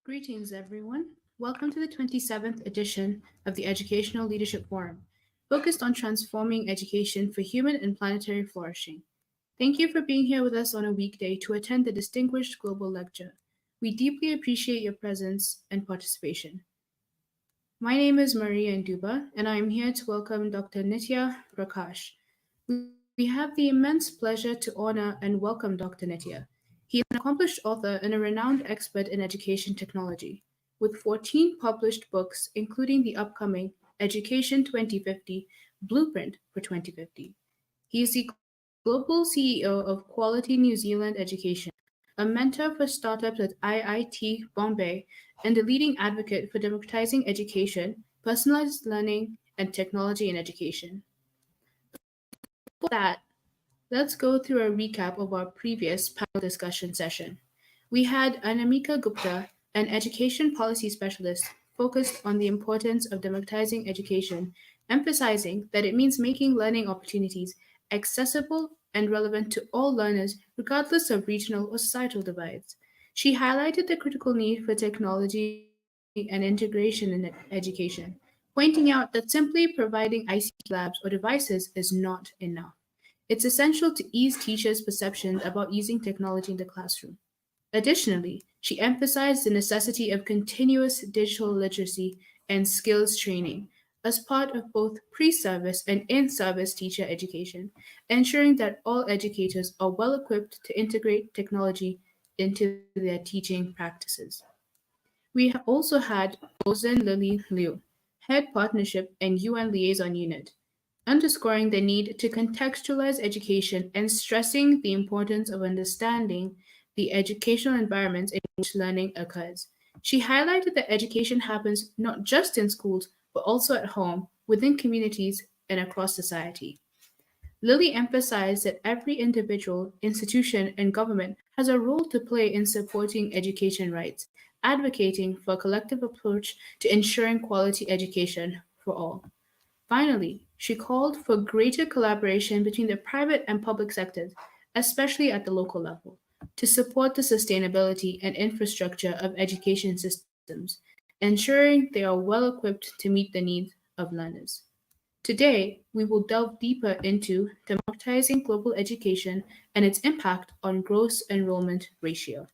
Greetings, everyone. Welcome to the 27th edition of the Educational Leadership Forum, focused on transforming education for human and planetary flourishing. Thank you for being here with us on a weekday to attend the distinguished global lecture. We deeply appreciate your presence and participation. My name is Maria Nduba, and I am here to welcome Dr. Nitya Prakash. We have the immense pleasure to honor and welcome Dr. Nitya. He is an accomplished author and a renowned expert in education technology, with 14 published books, including the upcoming Education 2050 Blueprint for 2050. He is the global CEO of Quality New Zealand Education, a mentor for startups at IIT Bombay, and a leading advocate for democratizing education, personalized learning, and technology in education. For that, let's go through a recap of our previous panel discussion session. We had Anamika Gupta, an education policy specialist, focused on the importance of democratizing education, emphasizing that it means making learning opportunities accessible and relevant to all learners, regardless of regional or societal divides. She highlighted the critical need for technology and integration in education, pointing out that simply providing ICT labs or devices is not enough. It's essential to ease teachers' perceptions about using technology in the classroom. Additionally, she emphasized the necessity of continuous digital literacy and skills training as part of both pre service and in service teacher education, ensuring that all educators are well equipped to integrate technology into their teaching practices. We also had Ozen Lily Liu, Head Partnership and UN Liaison Unit, underscoring the need to contextualize education and stressing the importance of understanding the educational environments in which learning occurs. She highlighted that education happens not just in schools, but also at home, within communities, and across society. Lilly emphasized that every individual, institution, and government has a role to play in supporting education rights, advocating for a collective approach to ensuring quality education for all. Finally, she called for greater collaboration between the private and public sectors, especially at the local level, to support the sustainability and infrastructure of education systems, ensuring they are well equipped to meet the needs of learners. Today, we will delve deeper into democratizing global education and its impact on gross enrollment ratio.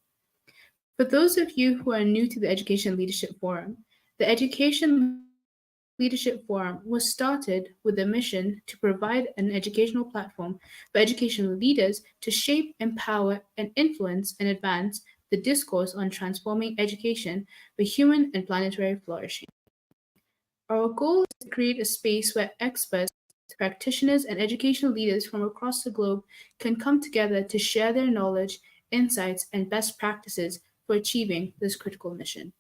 For those of you who are new to the Education Leadership Forum, the Education Leadership Forum was started with a mission to provide an educational platform for educational leaders to shape, empower, and influence and advance the discourse on transforming education for human and planetary flourishing. Our goal is to create a space where experts, practitioners, and educational leaders from across the globe can come together to share their knowledge, insights, and best practices for achieving this critical mission.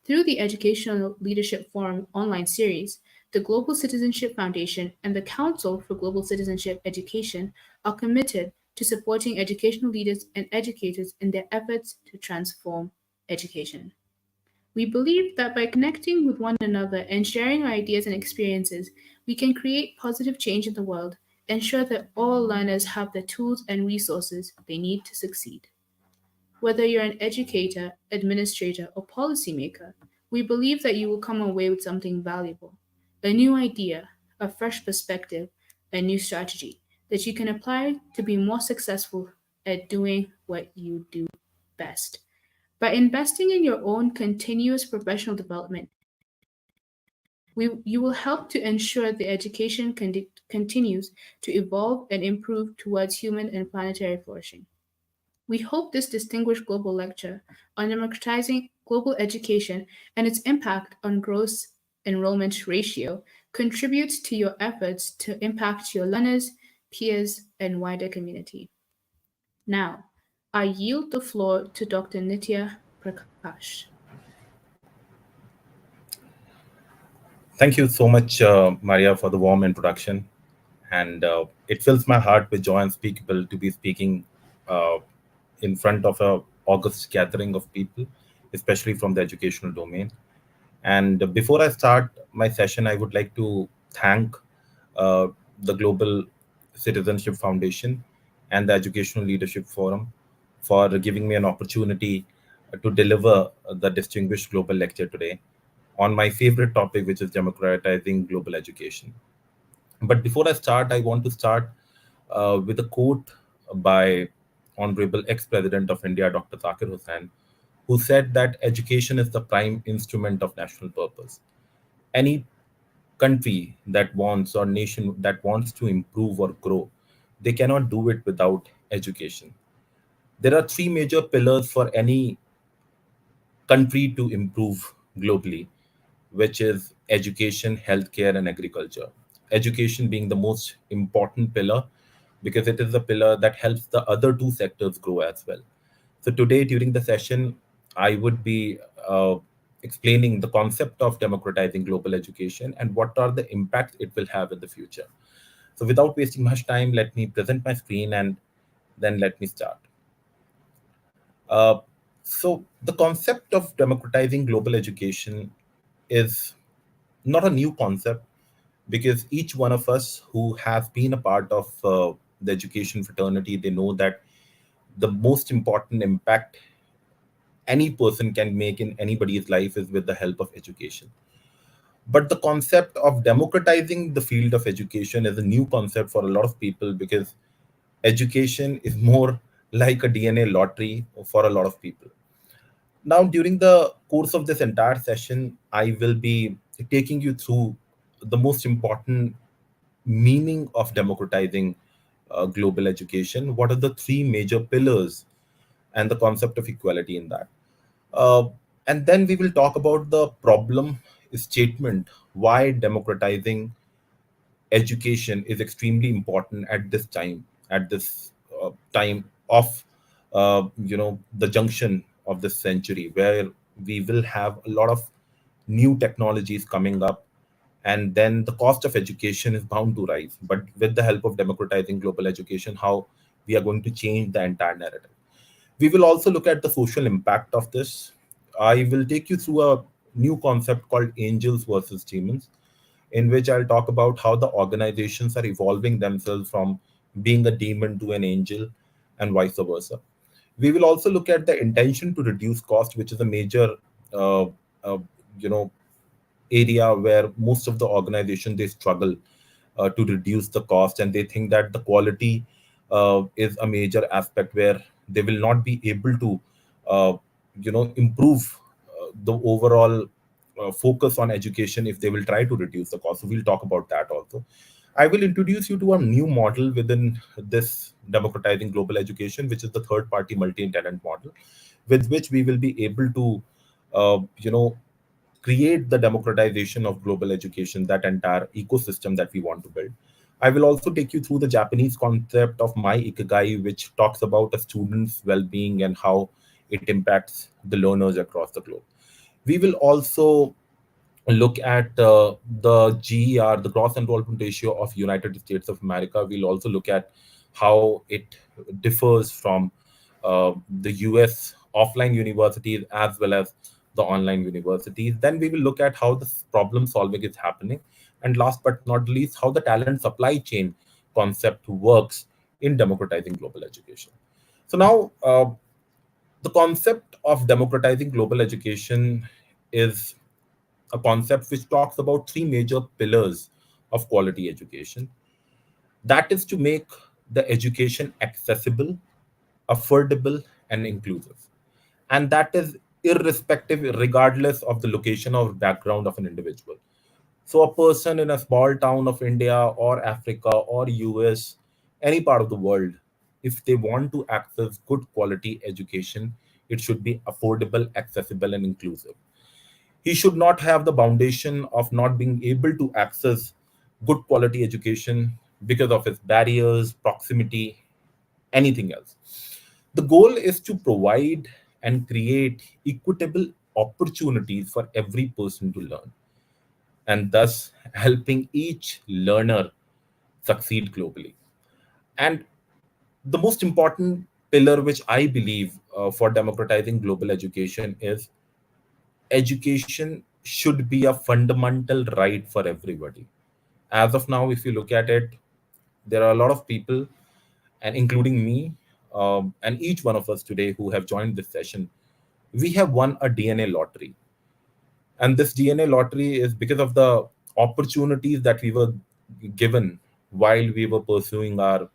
Through the Educational Leadership Forum online series, the Global Citizenship Foundation and the Council for Global Citizenship Education are committed to supporting educational leaders and educators in their efforts to transform education. We believe that by connecting with one another and sharing our ideas and experiences, we can create positive change in the world, ensure that all learners have the tools and resources they need to succeed. Whether you're an educator, administrator, or policymaker, we believe that you will come away with something valuable, a new idea, a fresh perspective, a new strategy that you can apply to be more successful at doing what you do best. By investing in your own continuous professional development, you will help to ensure the education continues to evolve and improve towards human and planetary flourishing. We hope this distinguished global lecture on democratizing global education and its impact on gross enrollment ratio contributes to your efforts to impact your learners, peers, and wider community. Now, I yield the floor to Dr. Nitya Prakash. Thank you so much, Maria, for the warm introduction. And it fills my heart with joy unspeakable to be speaking uh, in front of a august gathering of people, especially from the educational domain. And before I start my session, I would like to thank uh, the Global Citizenship Foundation and the Educational Leadership Forum for giving me an opportunity to deliver the distinguished global lecture today on my favorite topic, which is democratizing global education. But before I start, I want to start with a quote by Honorable ex-President of India, Dr. Zakir Hussain, who said that education is the prime instrument of national purpose. Any country that wants or nation that wants to improve or grow, they cannot do it without education. There are three major pillars for any country to improve globally, which is education, healthcare, and agriculture. Education being the most important pillar because it is the pillar that helps the other two sectors grow as well. So, today during the session, I would be explaining the concept of democratizing global education and what are the impacts it will have in the future. So, without wasting much time, let me present my screen and then let me start. Uh, the concept of democratizing global education is not a new concept because each one of us who has been a part of the education fraternity, they know that the most important impact any person can make in anybody's life is with the help of education. But the concept of democratizing the field of education is a new concept for a lot of people because education is more like a DNA lottery for a lot of people. Now, during the course of this entire session, I will be taking you through the most important meaning of democratizing global education. What are the three major pillars and the concept of equality in that? Uh, and then we will talk about the problem statement why democratizing education is extremely important at this time, at this time of the junction of this century where we will have a lot of new technologies coming up, and then the cost of education is bound to rise. But with the help of democratizing global education, how we are going to change the entire narrative. We will also look at the social impact of this. I will take you through a new concept called angels versus demons, in which I'll talk about how the organizations are evolving themselves from being a demon to an angel and vice versa. We will also look at the intention to reduce cost, which is a major uh, uh, you know area where most of the organization they struggle to reduce the cost, and they think that the quality is a major aspect where they will not be able to uh, improve the overall focus on education if they will try to reduce the cost. So we'll talk about that also. I will introduce you to a new model within this democratizing global education, which is the third party multi-tenant model, with which we will be able to uh, you know create the democratization of global education, that entire ecosystem that we want to build. I will also take you through the Japanese concept of my ikigai, which talks about a student's well-being and how it impacts the learners across the globe. We will also look at the GER, the gross enrollment ratio of United States of America. We'll also look at how it differs from the US offline universities as well as the online universities. Then we will look at how this problem solving is happening. And last but not least, how the talent supply chain concept works in democratizing global education. So now, the concept of democratizing global education is a concept which talks about three major pillars of quality education. That is to make the education accessible, affordable, and inclusive. And that is irrespective, regardless of the location or background of an individual. So, a person in a small town of India or Africa or US, any part of the world, if they want to access good quality education, it should be affordable, accessible, and inclusive. He should not have the foundation of not being able to access good quality education because of its barriers, proximity, anything else. The goal is to provide and create equitable opportunities for every person to learn, and thus helping each learner succeed globally. And the most important pillar, which I believe for democratizing global education, is education should be a fundamental right for everybody. As of now, if you look at it, there are a lot of people, and including me, and each one of us today who have joined this session. we have won a DNA lottery. And this DNA lottery is because of the opportunities that we were given while we were pursuing our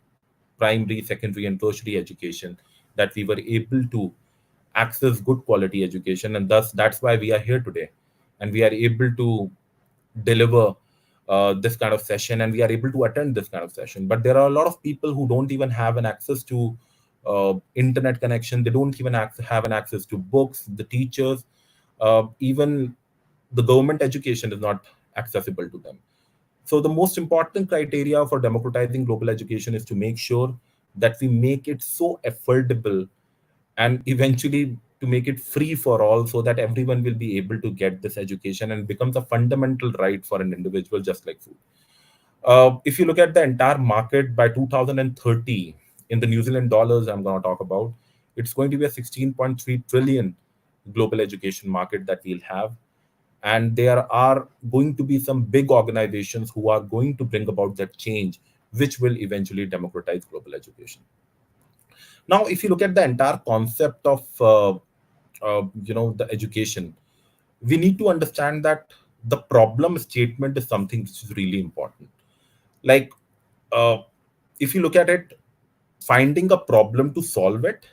primary, secondary, and tertiary education, that we were able to access good quality education. And thus, that's why we are here today. And we are able to deliver this kind of session, and we are able to attend this kind of session. But there are a lot of people who don't even have an access to internet connection. They don't even have an access to books, the teachers, even the government education is not accessible to them. So the most important criteria for democratizing global education is to make sure that we make it so affordable, and eventually to make it free for all, so that everyone will be able to get this education and becomes a fundamental right for an individual, just like food. If you look at the entire market by 2030, in the New Zealand dollars, I'm going to talk about, it's going to be a 16.3 trillion global education market that we'll have. And there are going to be some big organizations who are going to bring about that change, which will eventually democratize global education. Now, if you look at the entire concept of the education, we need to understand that the problem statement is something which is really important. Like, uh, if you look at it, finding a problem to solve it,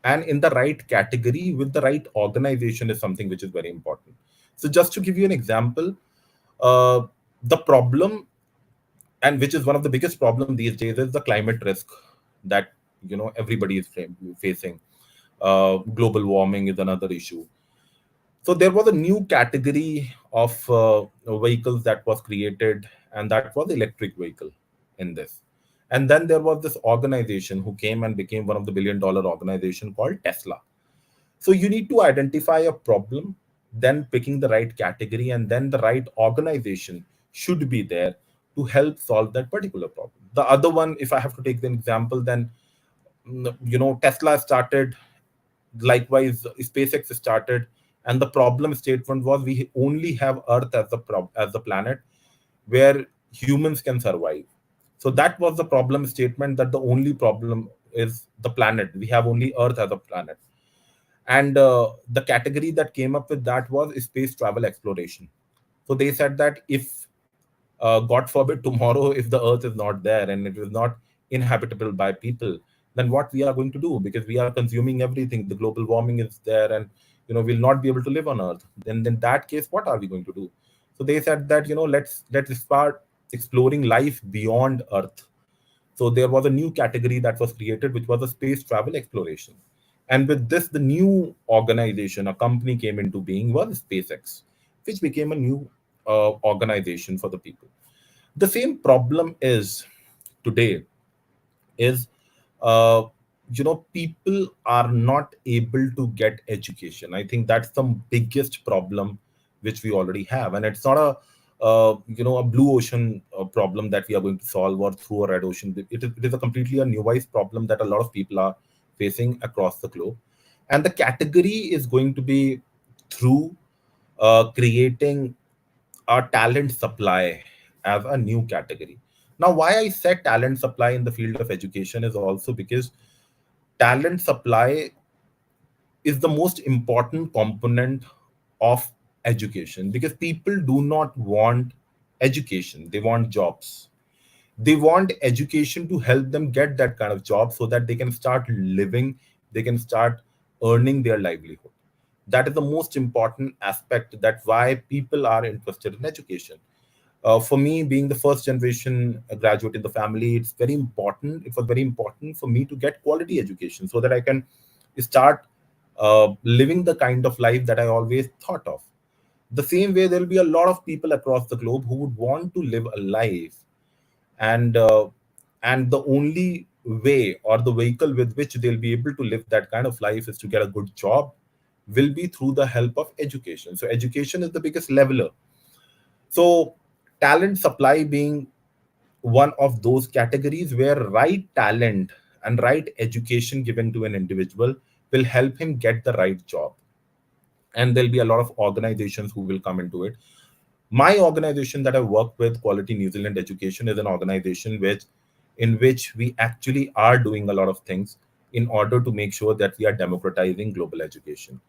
and in the right category with the right organization, is something which is very important. So just to give you an example, uh, the problem, and which is one of the biggest problem these days, is the climate risk that everybody is facing. Global warming is another issue. So there was a new category of vehicles that was created, and that was electric vehicle in this. And then there was this organization who came and became one of the billion-dollar organization called Tesla. So you need to identify a problem, then picking the right category, and then the right organization should be there to help solve that particular problem. The other one, if I have to take the example, then Tesla started, likewise SpaceX started, and the problem statement was we only have Earth as as the planet where humans can survive. So that was the problem statement, that the only problem is the planet. We have only Earth as a planet. And the category that came up with that was space travel exploration. So they said that if, God forbid, tomorrow, if the Earth is not there and it is not inhabitable by people, then what we are going to do? Because we are consuming everything. The global warming is there, and we'll not be able to live on Earth. Then in that case, what are we going to do? So they said that let's start exploring life beyond Earth. So there was a new category that was created, which was a space travel exploration. And with this, the new organization, a company came into being, was SpaceX, which became a new organization for the people. The same problem is today is, uh, people are not able to get education. I think that's the biggest problem which we already have, and it's not a blue ocean problem that we are going to solve, or through a red ocean. It is a completely a new problem that a lot of people are facing across the globe. And the category is going to be through creating a talent supply as a new category. Now, why I said talent supply in the field of education is also because talent supply is the most important component of education, because people do not want education, they want jobs. They want education to help them get that kind of job, so that they can start living, they can start earning their livelihood. That is the most important aspect, that why people are interested in education. For me, being the first generation graduate in the family, it's very important. It was very important for me to get quality education, so that I can start living the kind of life that I always thought of. The same way, there will be a lot of people across the globe who would want to live a life, and the only way, or the vehicle with which they'll be able to live that kind of life, is to get a good job, will be through the help of education. So education is the biggest leveler. So talent supply being one of those categories, where right talent and right education given to an individual will help him get the right job. And there'll be a lot of organizations who will come into it. My organization that I work with, Quality New Zealand Education, is an organization in which we actually are doing a lot of things in order to make sure that we are democratizing global education.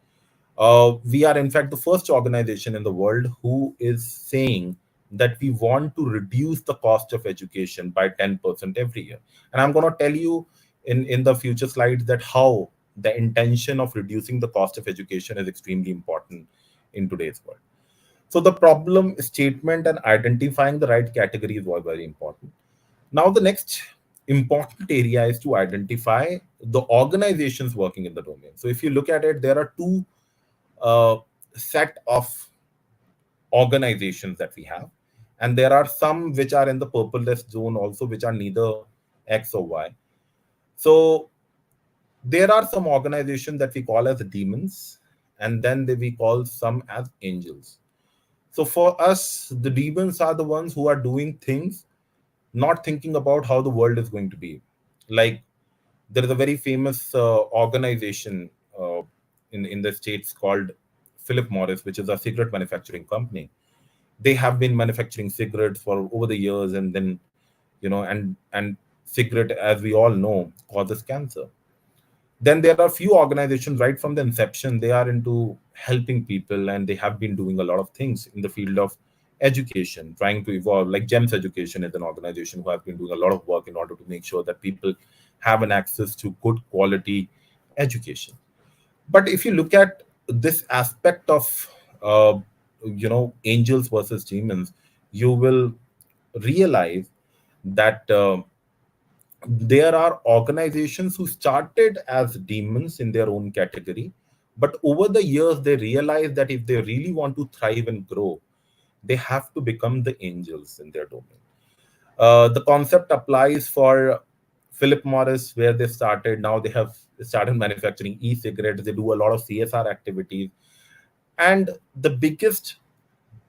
We are, in fact, the first organization in the world who is saying that we want to reduce the cost of education by 10% every year. And I'm going to tell you in the future slides that how the intention of reducing the cost of education is extremely important in today's world. So the problem statement and identifying the right categories was very important. Now, the next important area is to identify the organizations working in the domain. So if you look at it, there are two uh, set of organizations that we have, and there are some which are in the purpleless zone also, which are neither X or Y. So there are some organizations that we call as demons, and then we call some as angels. So for us, the demons are the ones who are doing things not thinking about how the world is going to be. Like, there is a very famous organization in the States called Philip Morris, which is a cigarette manufacturing company. They have been manufacturing cigarettes for over the years, and then, and cigarette, as we all know, causes cancer. Then there are few organizations right from the inception. They are into helping people, and they have been doing a lot of things in the field of education, trying to evolve. Like GEMS Education is an organization who have been doing a lot of work in order to make sure that people have an access to good quality education. But if you look at this aspect of uh, angels versus demons, you will realize that there are organizations who started as demons in their own category, but over the years they realize that if they really want to thrive and grow, they have to become the angels in their domain. The concept applies for Philip Morris, where they started. Now they have started manufacturing e-cigarettes. They do a lot of CSR activities, and the biggest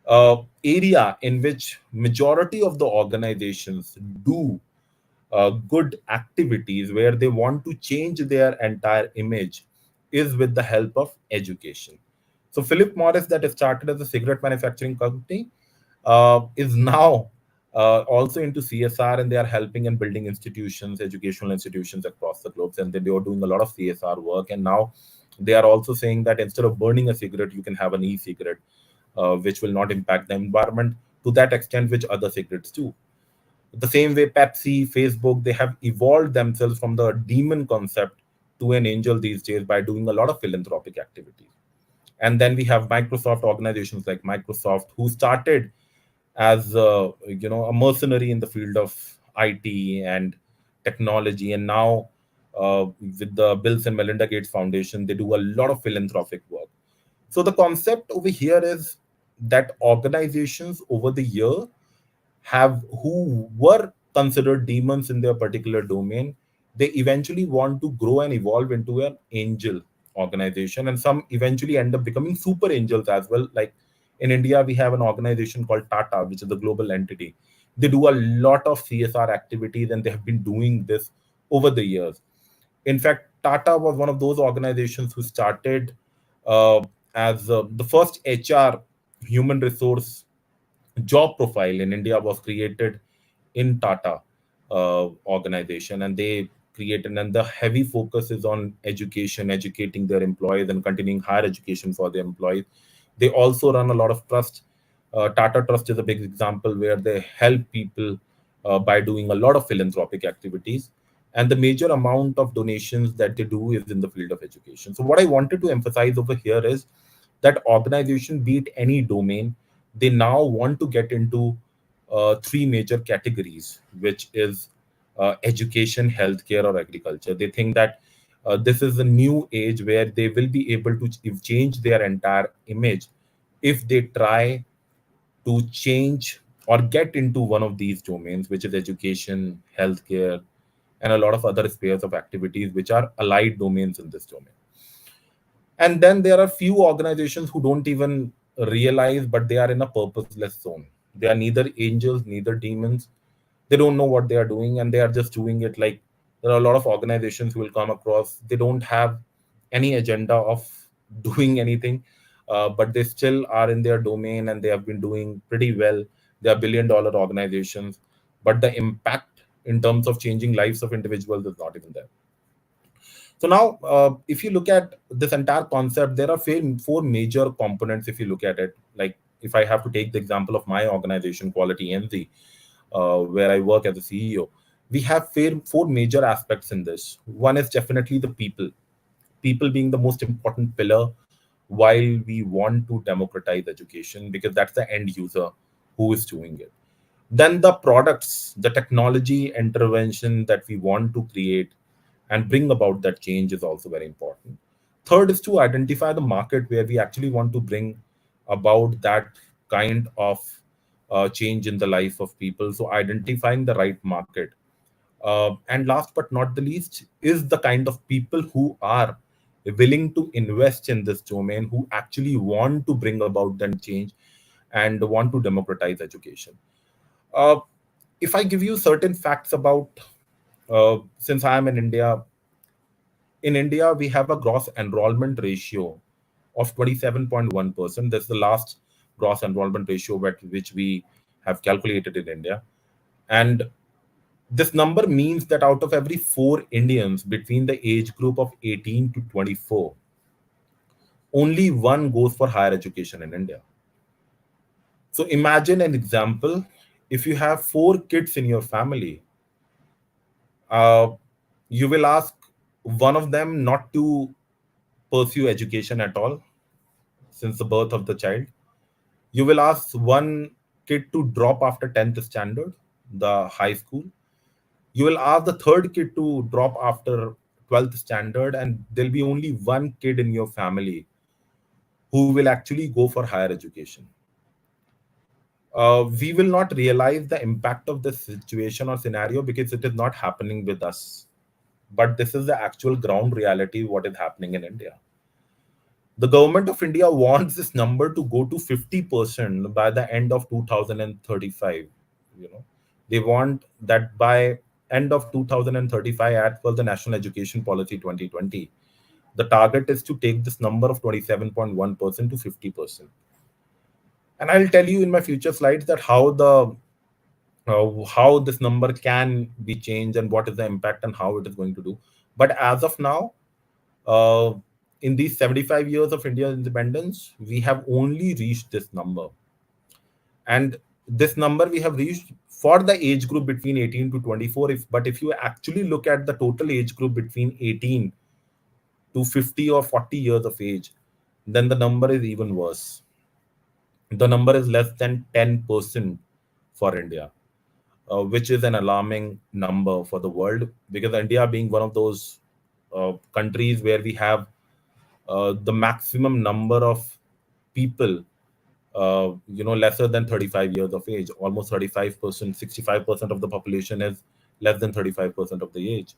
area in which majority of the organizations do good activities where they want to change their entire image is with the help of education. So Philip Morris, that started as a cigarette manufacturing company, is now also into CSR, and they are helping and building institutions, educational institutions across the globe, and they are doing a lot of CSR work. And now they are also saying that instead of burning a cigarette, you can have an e-cigarette, which will not impact the environment to that extent which other cigarettes do. The same way Pepsi, Facebook, they have evolved themselves from the demon concept to an angel these days by doing a lot of philanthropic activities. And then we have Microsoft, organizations like Microsoft, who started as a mercenary in the field of IT and technology, and now with the Bills and Melinda Gates Foundation, they do a lot of philanthropic work. So the concept over here is that organizations over the year have who were considered demons in their particular domain, they eventually want to grow and evolve into an angel organization, and some eventually end up becoming super angels as well. Like in India, we have an organization called Tata, which is the global entity. They do a lot of CSR activities, and they have been doing this over the years. In fact, Tata was one of those organizations who started uh, as the first HR, human resource job profile in India was created in Tata organization, and they created, and the heavy focus is on education, educating their employees and continuing higher education for their employees. They also run a lot of trust. Tata Trust is a big example where they help people by doing a lot of philanthropic activities. And the major amount of donations that they do is in the field of education. So, what I wanted to emphasize over here is that organization, be it any domain, they now want to get into three major categories, which is education, healthcare, or agriculture. They think that this is a new age where they will be able to change their entire image if they try to change or get into one of these domains, which is education, healthcare, and a lot of other spheres of activities which are allied domains in this domain. And then there are few organizations who don't even realize, but they are in a purposeless zone. They are neither angels, neither demons. They don't know what they are doing, and they are just doing it. Like, there are a lot of organizations who will come across, they don't have any agenda of doing anything, but they still are in their domain, and they have been doing pretty well. They are billion-dollar organizations, but the impact in terms of changing lives of individuals is not even there. So now, if you look at this entire concept, there are four major components. If you look at it, like if I have to take the example of my organization, Quality NZ, where I work as a CEO, we have four major aspects in this. One is definitely the people, people being the most important pillar while we want to democratize education, because that's the end user who is doing it. Then the products, the technology intervention that we want to create and bring about that change is also very important. Third is to identify the market where we actually want to bring about that kind of change in the life of people. So identifying the right market. And last but not the least is the kind of people who are willing to invest in this domain, who actually want to bring about that change and want to democratize education. Uh, if I give you certain facts about, since I am in India, we have a gross enrollment ratio of 27.1%. That's the last gross enrollment ratio which we have calculated in India. And this number means that out of every four Indians between the age group of 18 to 24, only one goes for higher education in India. So imagine an example. If you have four kids in your family, uh, you will ask one of them not to pursue education at all since the birth of the child. You will ask one kid to drop after 10th standard, the high school. You will ask the third kid to drop after 12th standard, and there'll be only one kid in your family who will actually go for higher education. We will not realize the impact of this situation or scenario because it is not happening with us. But this is the actual ground reality, what is happening in India. The government of India wants this number to go to 50% by the end of 2035. You know, they want that by end of 2035, as per the National Education Policy 2020. The target is to take this number of 27.1% to 50%. And I'll tell you in my future slides that how this number can be changed and what is the impact and how it is going to do. But as of now, uh, in these 75 years of India's independence, we have only reached this number. And this number we have reached for the age group between 18 to 24. But if you actually look at the total age group between 18 to 50 or 40 years of age, then the number is even worse. The number is less than 10% for India, which is an alarming number for the world, because India being one of those countries where we have the maximum number of people, lesser than 35 years of age. Almost 35%, 65% of the population is less than 35% of the age,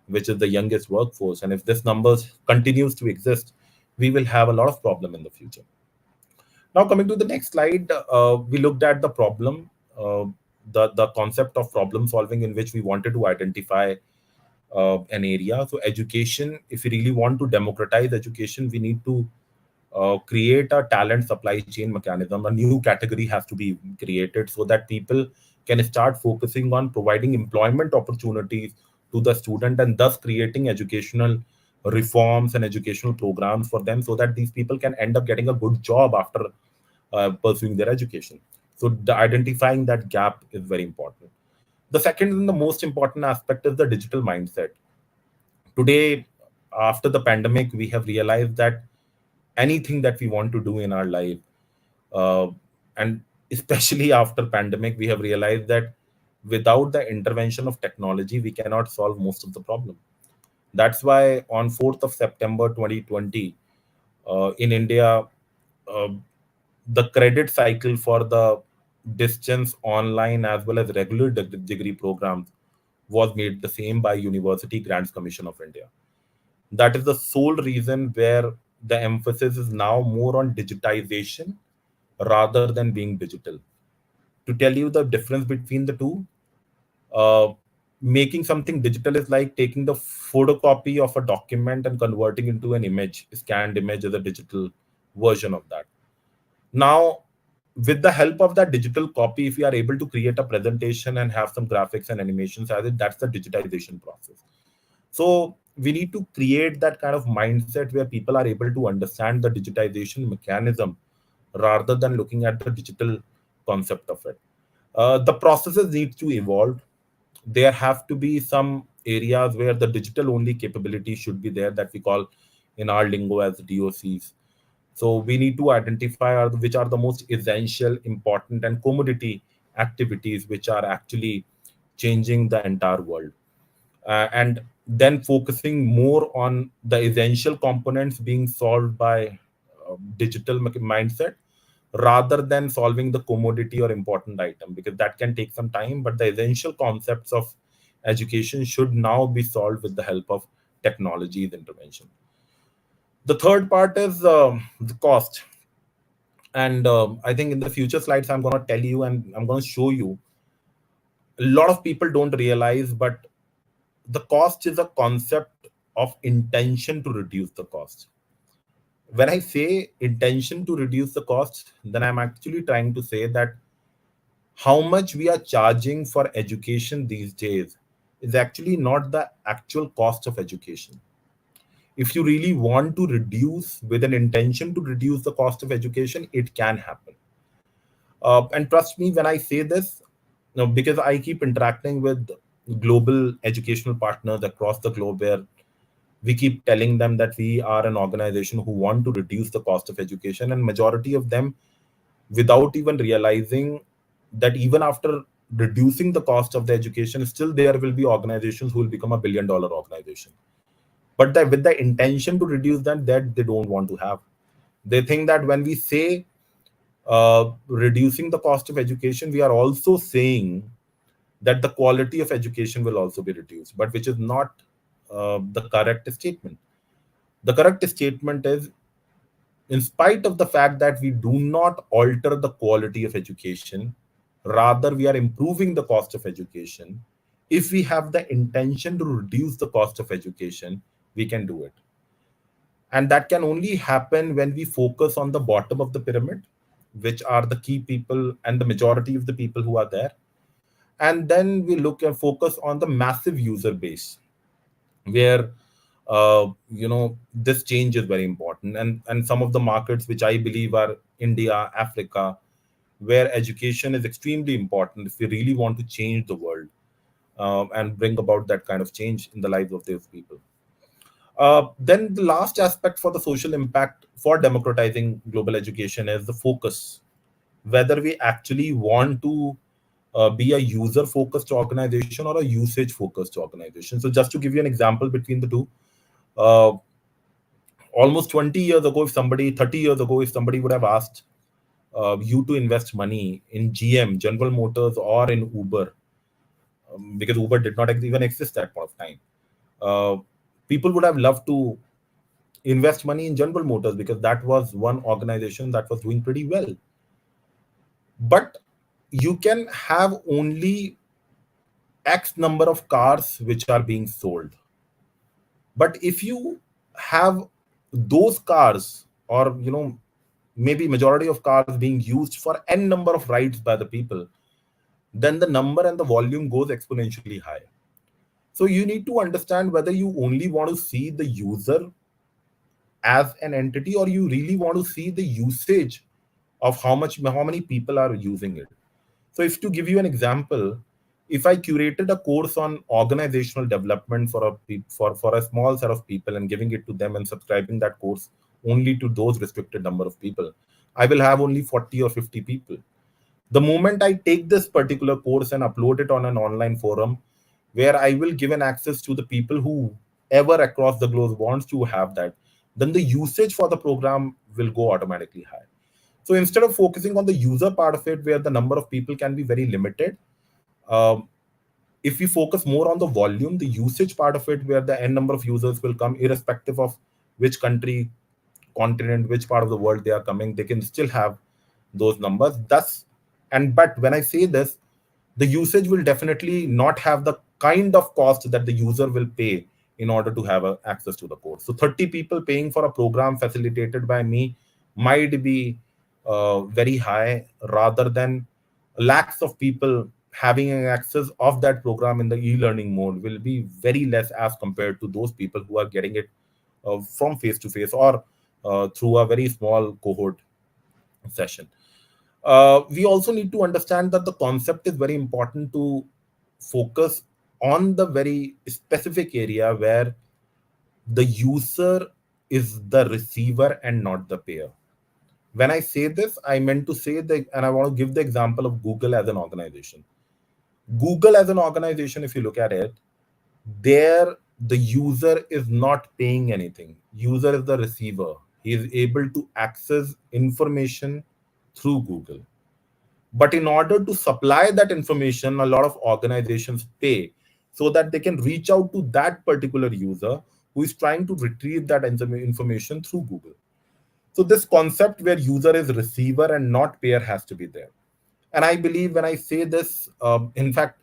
which is the youngest workforce. And if this number continues to exist, we will have a lot of problem in the future. Now, coming to the next slide, we looked at the problem, uh, the concept of problem solving, in which we wanted to identify an area. So, education, if we really want to democratize education, we need to create a talent supply chain mechanism. A new category has to be created so that people can start focusing on providing employment opportunities to the student, and thus creating educational reforms and educational programs for them, so that these people can end up getting a good job after pursuing their education. So identifying that gap is very important. The second and the most important aspect is the digital mindset. Today, after the pandemic, we have realized that anything that we want to do in our life, uh, and especially after pandemic, we have realized that without the intervention of technology, we cannot solve most of the problem. That's why on 4th of September 2020, in India, uh, the credit cycle for the distance online as well as regular degree programs was made the same by University Grants Commission of India. That is the sole reason where the emphasis is now more on digitization rather than being digital. To tell you the difference between the two, uh, making something digital is like taking the photocopy of a document and converting into an image, scanned image as a digital version of that. Now, with the help of that digital copy, if you are able to create a presentation and have some graphics and animations as it, that's the digitization process. So we need to create that kind of mindset where people are able to understand the digitization mechanism rather than looking at the digital concept of it. The processes need to evolve. There have to be some areas where the digital only capability should be there, that we call in our lingo as DOCs. So we need to identify which are the most essential, important, and commodity activities which are actually changing the entire world, and then focusing more on the essential components being solved by digital mindset rather than solving the commodity or important item, because that can take some time, but the essential concepts of education should now be solved with the help of technology's intervention. The third part is the cost. And I think in the future slides I'm going to tell you and I'm going to show you, a lot of people don't realize, but the cost is a concept of intention to reduce the cost. When I say intention to reduce the cost, then I'm actually trying to say that how much we are charging for education these days is actually not the actual cost of education. If you really want to reduce with an intention to reduce the cost of education, it can happen. And trust me when I say this, because I keep interacting with global educational partners across the globe, where we keep telling them that we are an organization who want to reduce the cost of education, and majority of them, without even realizing that even after reducing the cost of the education, still there will be organizations who will become $1 billion organization. But with the intention to reduce them, that they don't want to have. They think that when we say reducing the cost of education, we are also saying that the quality of education will also be reduced, but which is not the correct statement. The correct statement is, in spite of the fact that we do not alter the quality of education, rather we are improving the cost of education. If we have the intention to reduce the cost of education, we can do it. And that can only happen when we focus on the bottom of the pyramid, which are the key people and the majority of the people who are there. And then we look and focus on the massive user base, where this change is very important. And some of the markets which I believe are India, Africa, where education is extremely important if we really want to change the world, and bring about that kind of change in the lives of those people. Then the last aspect for the social impact for democratizing global education is the focus, whether we actually want to be a user focused organization or a usage focused organization. So just to give you an example between the two, uh, almost 20 years ago, if somebody 30 years ago, if somebody would have asked you to invest money in GM, General Motors, or in Uber, because Uber did not even exist at that point of time, uh, people would have loved to invest money in General Motors because that was one organization that was doing pretty well. But you can have only X number of cars which are being sold. But if you have those cars, or maybe majority of cars being used for n number of rides by the people, then the number and the volume goes exponentially high. So you need to understand whether you only want to see the user as an entity, or you really want to see the usage of how many people are using it. So if to give you an example, if I curated a course on organizational development for for a small set of people and giving it to them and subscribing that course only to those restricted number of people, I will have only 40 or 50 people. The moment I take this particular course and upload it on an online forum where I will give an access to the people who ever across the globe wants to have that, then the usage for the program will go automatically high. So instead of focusing on the user part of it, where the number of people can be very limited, um, if we focus more on the volume, the usage part of it, where the n number of users will come, irrespective of which country, continent, which part of the world they are coming, they can still have those numbers. Thus, and but when I say this, the usage will definitely not have the kind of cost that the user will pay in order to have access to the course. So 30 people paying for a program facilitated by me might be very high, rather than lakhs of people having an access of that program in the e-learning mode will be very less as compared to those people who are getting it from face to face or through a very small cohort session. We also need to understand that the concept is very important to focus on the very specific area where the user is the receiver and not the payer. When I say this, I meant to say that, and I want to give the example of Google as an organization. Google as an organization, if you look at it, there the user is not paying anything. User is the receiver. He is able to access information through Google. But in order to supply that information, a lot of organizations pay so that they can reach out to that particular user who is trying to retrieve that information through Google. So this concept where user is receiver and not payer has to be there. And I believe when I say this, in fact,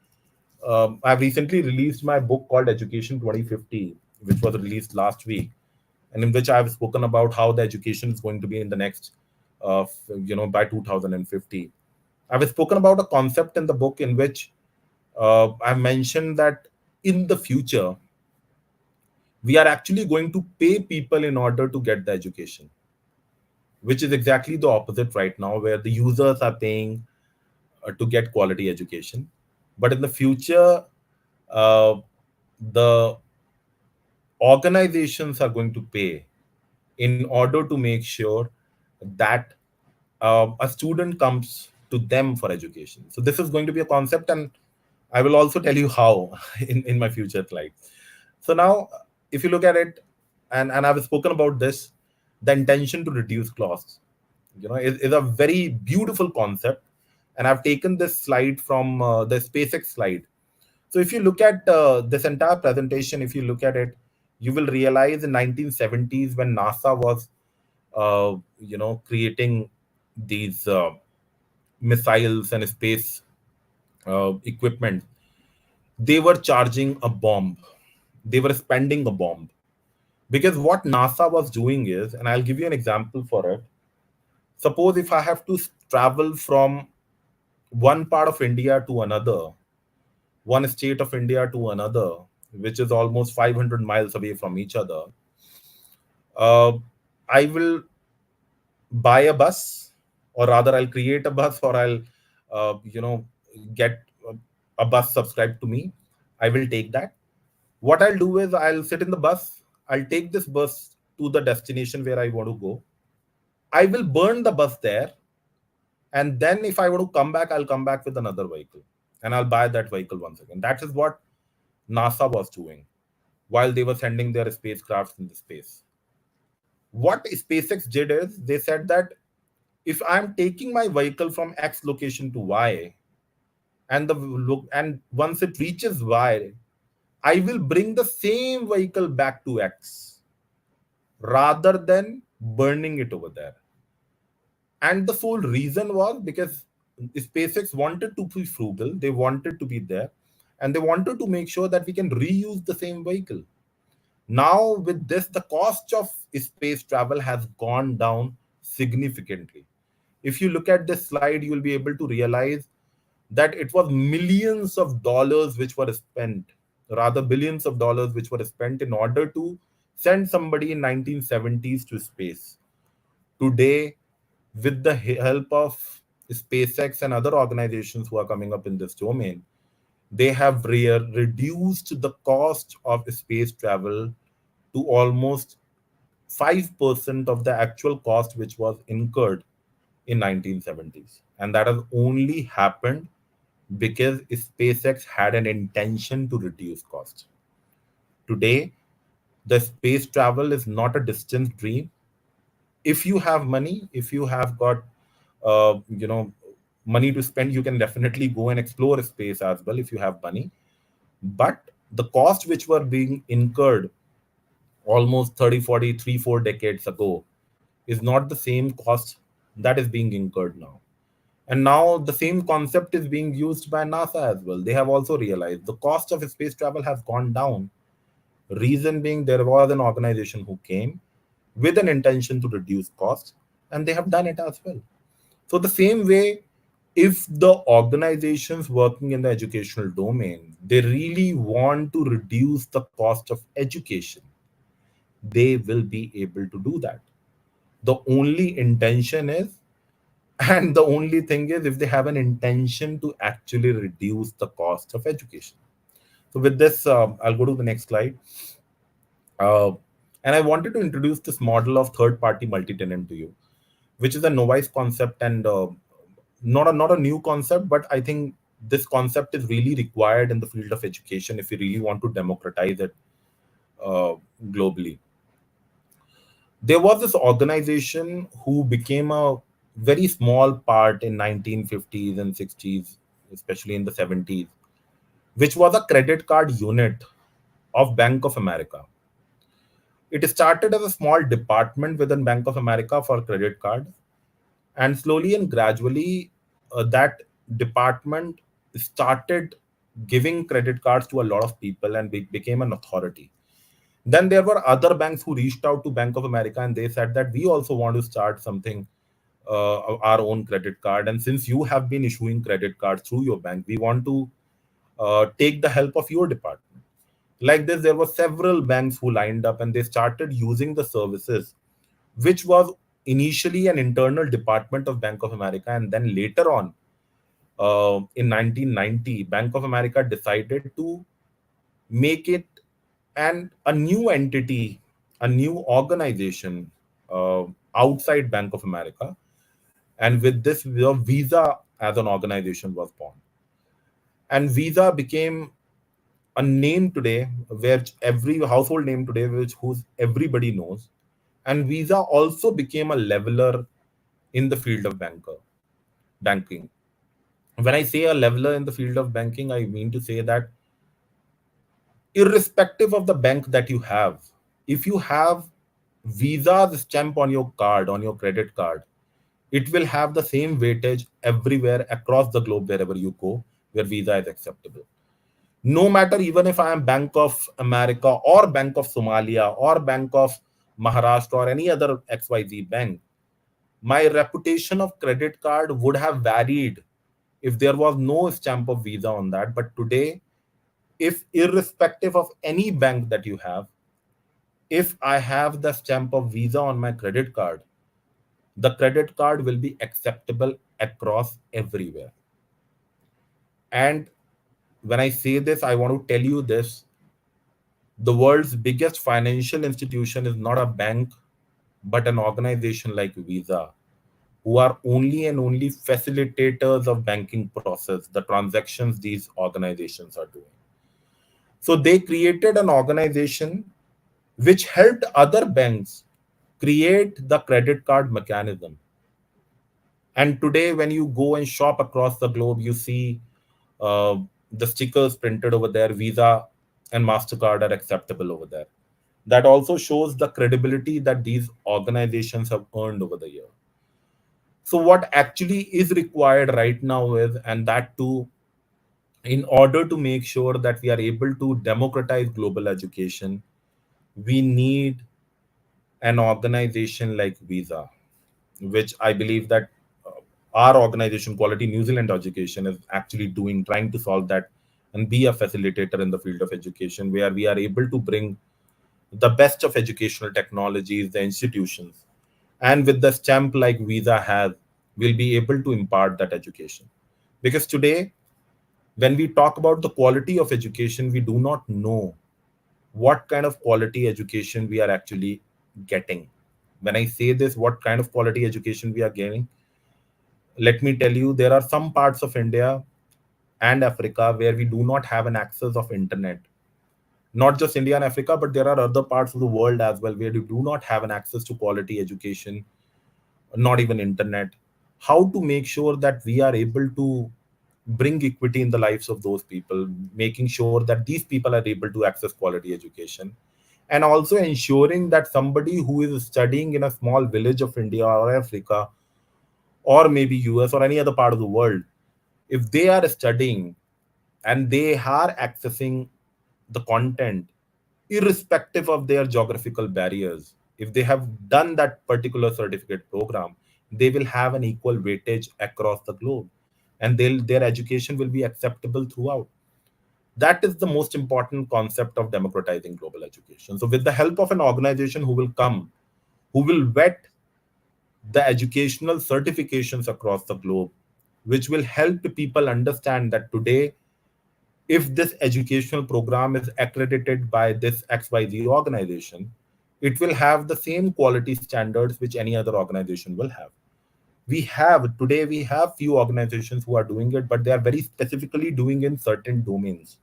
I've recently released my book called Education 2050, which was released last week, and in which I've spoken about how the education is going to be in the next, by 2050. I've spoken about a concept in the book in which I mentioned that in the future, we are actually going to pay people in order to get the education, which is exactly the opposite right now, where the users are paying to get quality education. But in the future, uh, the organizations are going to pay in order to make sure that a student comes to them for education. So this is going to be a concept, and I will also tell you how in my future slides. So now, if you look at it, and I've spoken about this, the intention to reduce costs, is a very beautiful concept. And I've taken this slide from the SpaceX slide. So if you look at this entire presentation, if you look at it, you will realize in 1970s when NASA was, creating these missiles and space equipment, they were charging a bomb. They were spending a bomb. Because what NASA was doing is, and I'll give you an example for it. Suppose if I have to travel from one part of India to another, one state of India to another, which is almost 500 miles away from each other, uh, I will buy a bus, or rather, I'll create a bus, or I'll, get a bus subscribed to me. I will take that. What I'll do is I'll sit in the bus. I'll take this bus to the destination where I want to go. I will burn the bus there, and then if I want to come back, I'll come back with another vehicle, and I'll buy that vehicle once again. That is what NASA was doing while they were sending their spacecrafts into space. What SpaceX did is they said that if I'm taking my vehicle from X location to Y, and once it reaches Y, I will bring the same vehicle back to X rather than burning it over there. And the sole reason was because SpaceX wanted to be frugal, they wanted to be there, and they wanted to make sure that we can reuse the same vehicle. Now, with this, the cost of space travel has gone down significantly. If you look at this slide, you will be able to realize that it was millions of dollars which were spent, rather billions of dollars which were spent in order to send somebody in 1970s to space. Today, with the help of SpaceX and other organizations who are coming up in this domain, they have reduced the cost of space travel to almost 5% of the actual cost which was incurred in 1970s. And that has only happened because SpaceX had an intention to reduce cost. Today, the space travel is not a distant dream. If you have money, if you have got uh, you know money to spend, you can definitely go and explore space as well if you have money. But the cost which were being incurred almost 30, 40, 3, 4 decades ago is not the same cost that is being incurred now. And now the same concept is being used by NASA as well. They have also realized the cost of space travel has gone down. Reason being, there was an organization who came with an intention to reduce costs, and they have done it as well. So the same way, If the organizations working in the educational domain, they really want to reduce the cost of education, they will be able to do that. The only intention is, and the only thing is, if they have an intention to actually reduce the cost of education. So with this, I'll go to the next slide. uh, and I wanted to introduce this model of third party multi-tenant to you, which is a novice concept, and not a new concept, but I think this concept is really required in the field of education if we really want to democratize it uh, globally. There was this organization who became a very small part in 1950s and 60s, especially in the 70s, which was a credit card unit of Bank of America. It started as a small department within Bank of America for credit cards, and slowly and gradually, that department started giving credit cards to a lot of people and became an authority. Then there were other banks who reached out to Bank of America and they said that we also want to start something, our own credit card. And since you have been issuing credit cards through your bank, we want to take the help of your department. Like this, there were several banks who lined up and they started using the services, which was initially an internal department of Bank of America. And then later on, in 1990, Bank of America decided to make it a new entity, a new organization uh, outside Bank of America. And with this, the Visa as an organization was born. And Visa became a name today, where every household name today, which whose everybody knows. And Visa also became a leveler in the field of banking. When I say a leveler in the field of banking, I mean to say that irrespective of the bank that you have, if you have Visa's stamp on your card, on your credit card, it will have the same weightage everywhere across the globe wherever you go, where Visa is acceptable. No matter, even if I am Bank of America or Bank of Somalia or Bank of Maharashtra or any other XYZ bank, my reputation of credit card would have varied if there was no stamp of Visa on that. But today, if irrespective of any bank that you have, if I have the stamp of Visa on my credit card, the credit card will be acceptable across everywhere. And when I say this, I want to tell you this: the world's biggest financial institution is not a bank, but an organization like Visa, who are only and only facilitators of banking process, the transactions these organizations are doing. So they created an organization which helped other banks create the credit card mechanism. And today, when you go and shop across the globe, you see uh, the stickers printed over there: Visa and MasterCard are acceptable over there. That also shows the credibility that these organizations have earned over the year. So, what actually is required right now is, and that too, in order to make sure that we are able to democratize global education, we need an organization like Visa, which I believe that our organization, Quality New Zealand Education, is actually doing, trying to solve that and be a facilitator in the field of education, where we are able to bring the best of educational technologies, the institutions, and with the stamp like Visa has, we'll be able to impart that education. Because today, when we talk about the quality of education, we do not know what kind of quality education we are actually getting. When I say this, what kind of quality education we are getting, let me tell you, there are some parts of India and Africa where we do not have an access of internet. Not just India and Africa, but there are other parts of the world as well where we do not have an access to quality education, not even internet. How to make sure that we are able to bring equity in the lives of those people, making sure that these people are able to access quality education, and also ensuring that somebody who is studying in a small village of India or Africa or maybe US or any other part of the world, if they are studying and they are accessing the content irrespective of their geographical barriers, if they have done that particular certificate program, they will have an equal weightage across the globe. and their education will be acceptable throughout. That is the most important concept of democratizing global education. So with the help of an organization who will come, who will vet the educational certifications across the globe, which will help people understand that today, if this educational program is accredited by this XYZ organization, it will have the same quality standards which any other organization will have. We have few organizations who are doing it, but they are very specifically doing in certain domains.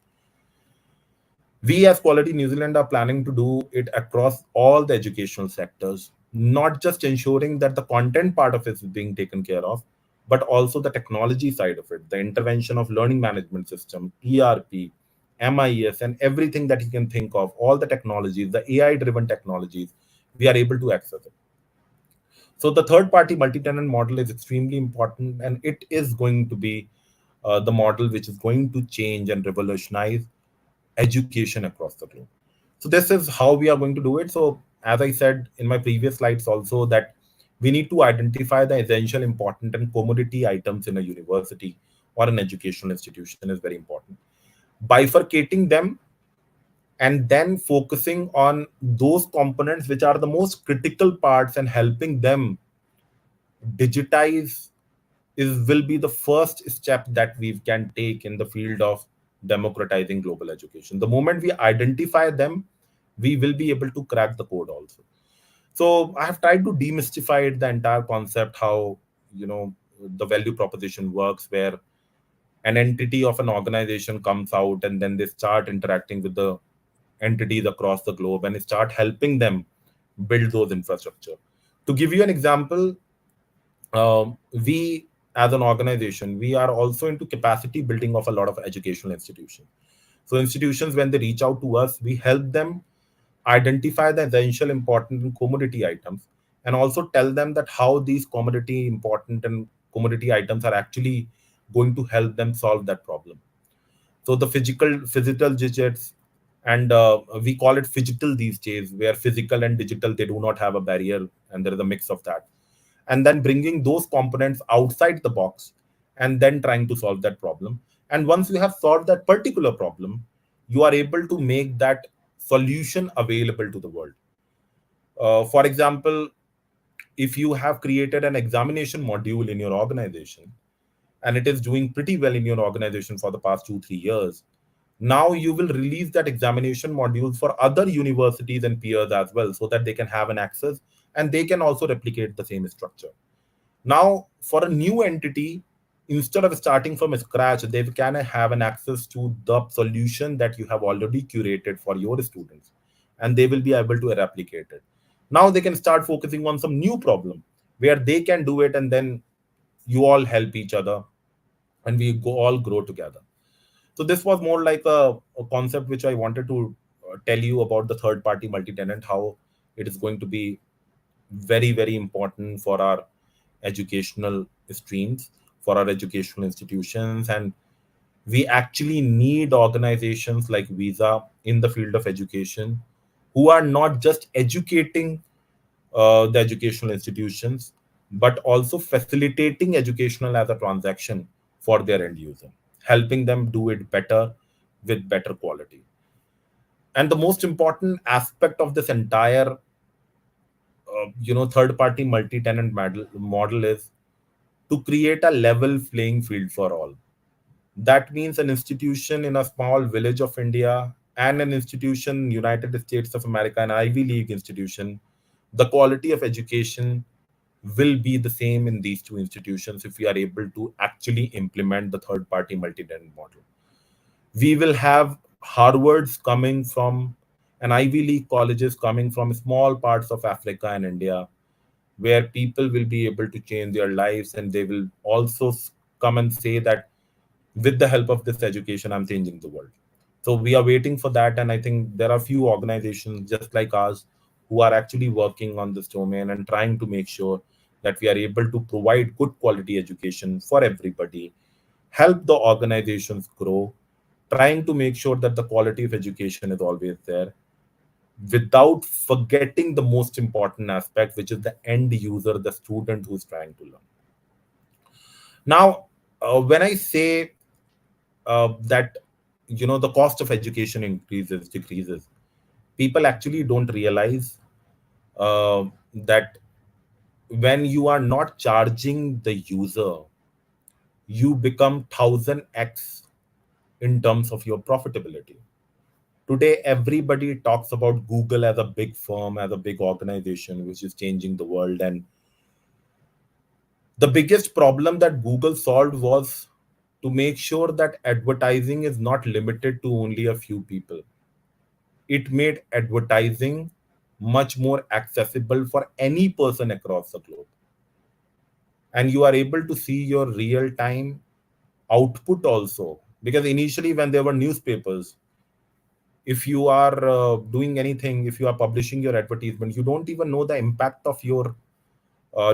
We as Quality New Zealand are planning to do it across all the educational sectors, not just ensuring that the content part of it is being taken care of, but also the technology side of it, the intervention of learning management system, ERP, MIS, and everything that you can think of, all the technologies, the AI driven technologies, we are able to access it. So the third party multi-tenant model is extremely important, and it is going to be the model which is going to change and revolutionize education across the globe. So this is how we are going to do it. So as I said in my previous slides also, that we need to identify the essential, important, and commodity items in a university or an educational institution is very important. Bifurcating them and then focusing on those components which are the most critical parts and helping them digitize is will be the first step that we can take in the field of democratizing global education. The moment we identify them, we will be able to crack the code also. So I have tried to demystify it, the entire concept, how the value proposition works, where an entity of an organization comes out and then they start interacting with the entities across the globe and start helping them build those infrastructure. To give you an example, we as an organization, we are also into capacity building of a lot of educational institutions. So institutions, when they reach out to us, we help them identify the essential, important, and commodity items, and also tell them that how these commodity important and commodity items are actually going to help them solve that problem. So the physical digits, and we call it phygital these days, where physical and digital, they do not have a barrier, and there is a mix of that. And then bringing those components outside the box and then trying to solve that problem. And once you have solved that particular problem, you are able to make that solution available to the world. For example, if you have created an examination module in your organization and it is doing pretty well in your organization for the past 2 3 years, now you will release that examination modules for other universities and peers as well, so that they can have an access and they can also replicate the same structure. Now, for a new entity, instead of starting from scratch, they can have an access to the solution that you have already curated for your students, and they will be able to replicate it. Now they can start focusing on some new problem where they can do it, and then you all help each other, and we go all grow together. So this was more like a concept which I wanted to tell you about the third party multi-tenant, how it is going to be very important for our educational streams, for our educational institutions. And we actually need organizations like Visa in the field of education, who are not just educating the educational institutions, but also facilitating educational as a transaction for their end user, helping them do it better with better quality. And the most important aspect of this entire third party multi-tenant model is to create a level playing field for all. That means an institution in a small village of India and an institution in United States of America, an Ivy League institution, the quality of education will be the same in these two institutions if we are able to actually implement the third party multi-tenant model. We will have Harvards coming from and Ivy League colleges coming from small parts of Africa and India, where people will be able to change their lives, and they will also come and say that with the help of this education, I'm changing the world. So we are waiting for that, and I think there are few organizations just like us who are actually working on this domain and trying to make sure that we are able to provide good quality education for everybody, help the organizations grow, trying to make sure that the quality of education is always there, without forgetting the most important aspect, which is the end user, the student who's trying to learn. Now, When I say that the cost of education increases decreases, people actually don't realize uh, that when you are not charging the user, you become 1000x in terms of your profitability. Today everybody talks about Google as a big firm, as a big organization which is changing the world, and the biggest problem that Google solved was to make sure that advertising is not limited to only a few people. It made advertising much more accessible for any person across the globe. And you are able to see your real time output also. Because initially, when there were newspapers, if you are doing anything, if you are publishing your advertisement, you don't even know the impact of your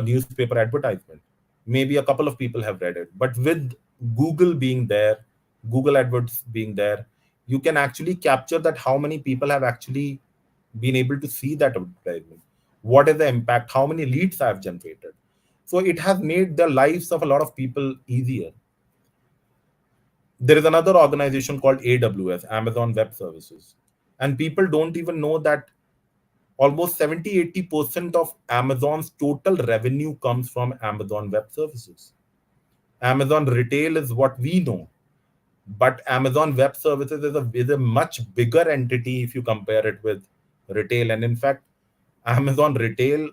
newspaper advertisement. Maybe a couple of people have read it. But with Google being there, Google AdWords being there, you can actually capture that how many people have actually been able to see that advertisement. What is the impact? How many leads I have generated? So it has made the lives of a lot of people easier. There is another organization called AWS, Amazon Web Services. And people don't even know that almost 70-80% of Amazon's total revenue comes from Amazon Web Services. Amazon retail is what we know, but Amazon Web Services is a much bigger entity if you compare it with retail. And in fact, Amazon retail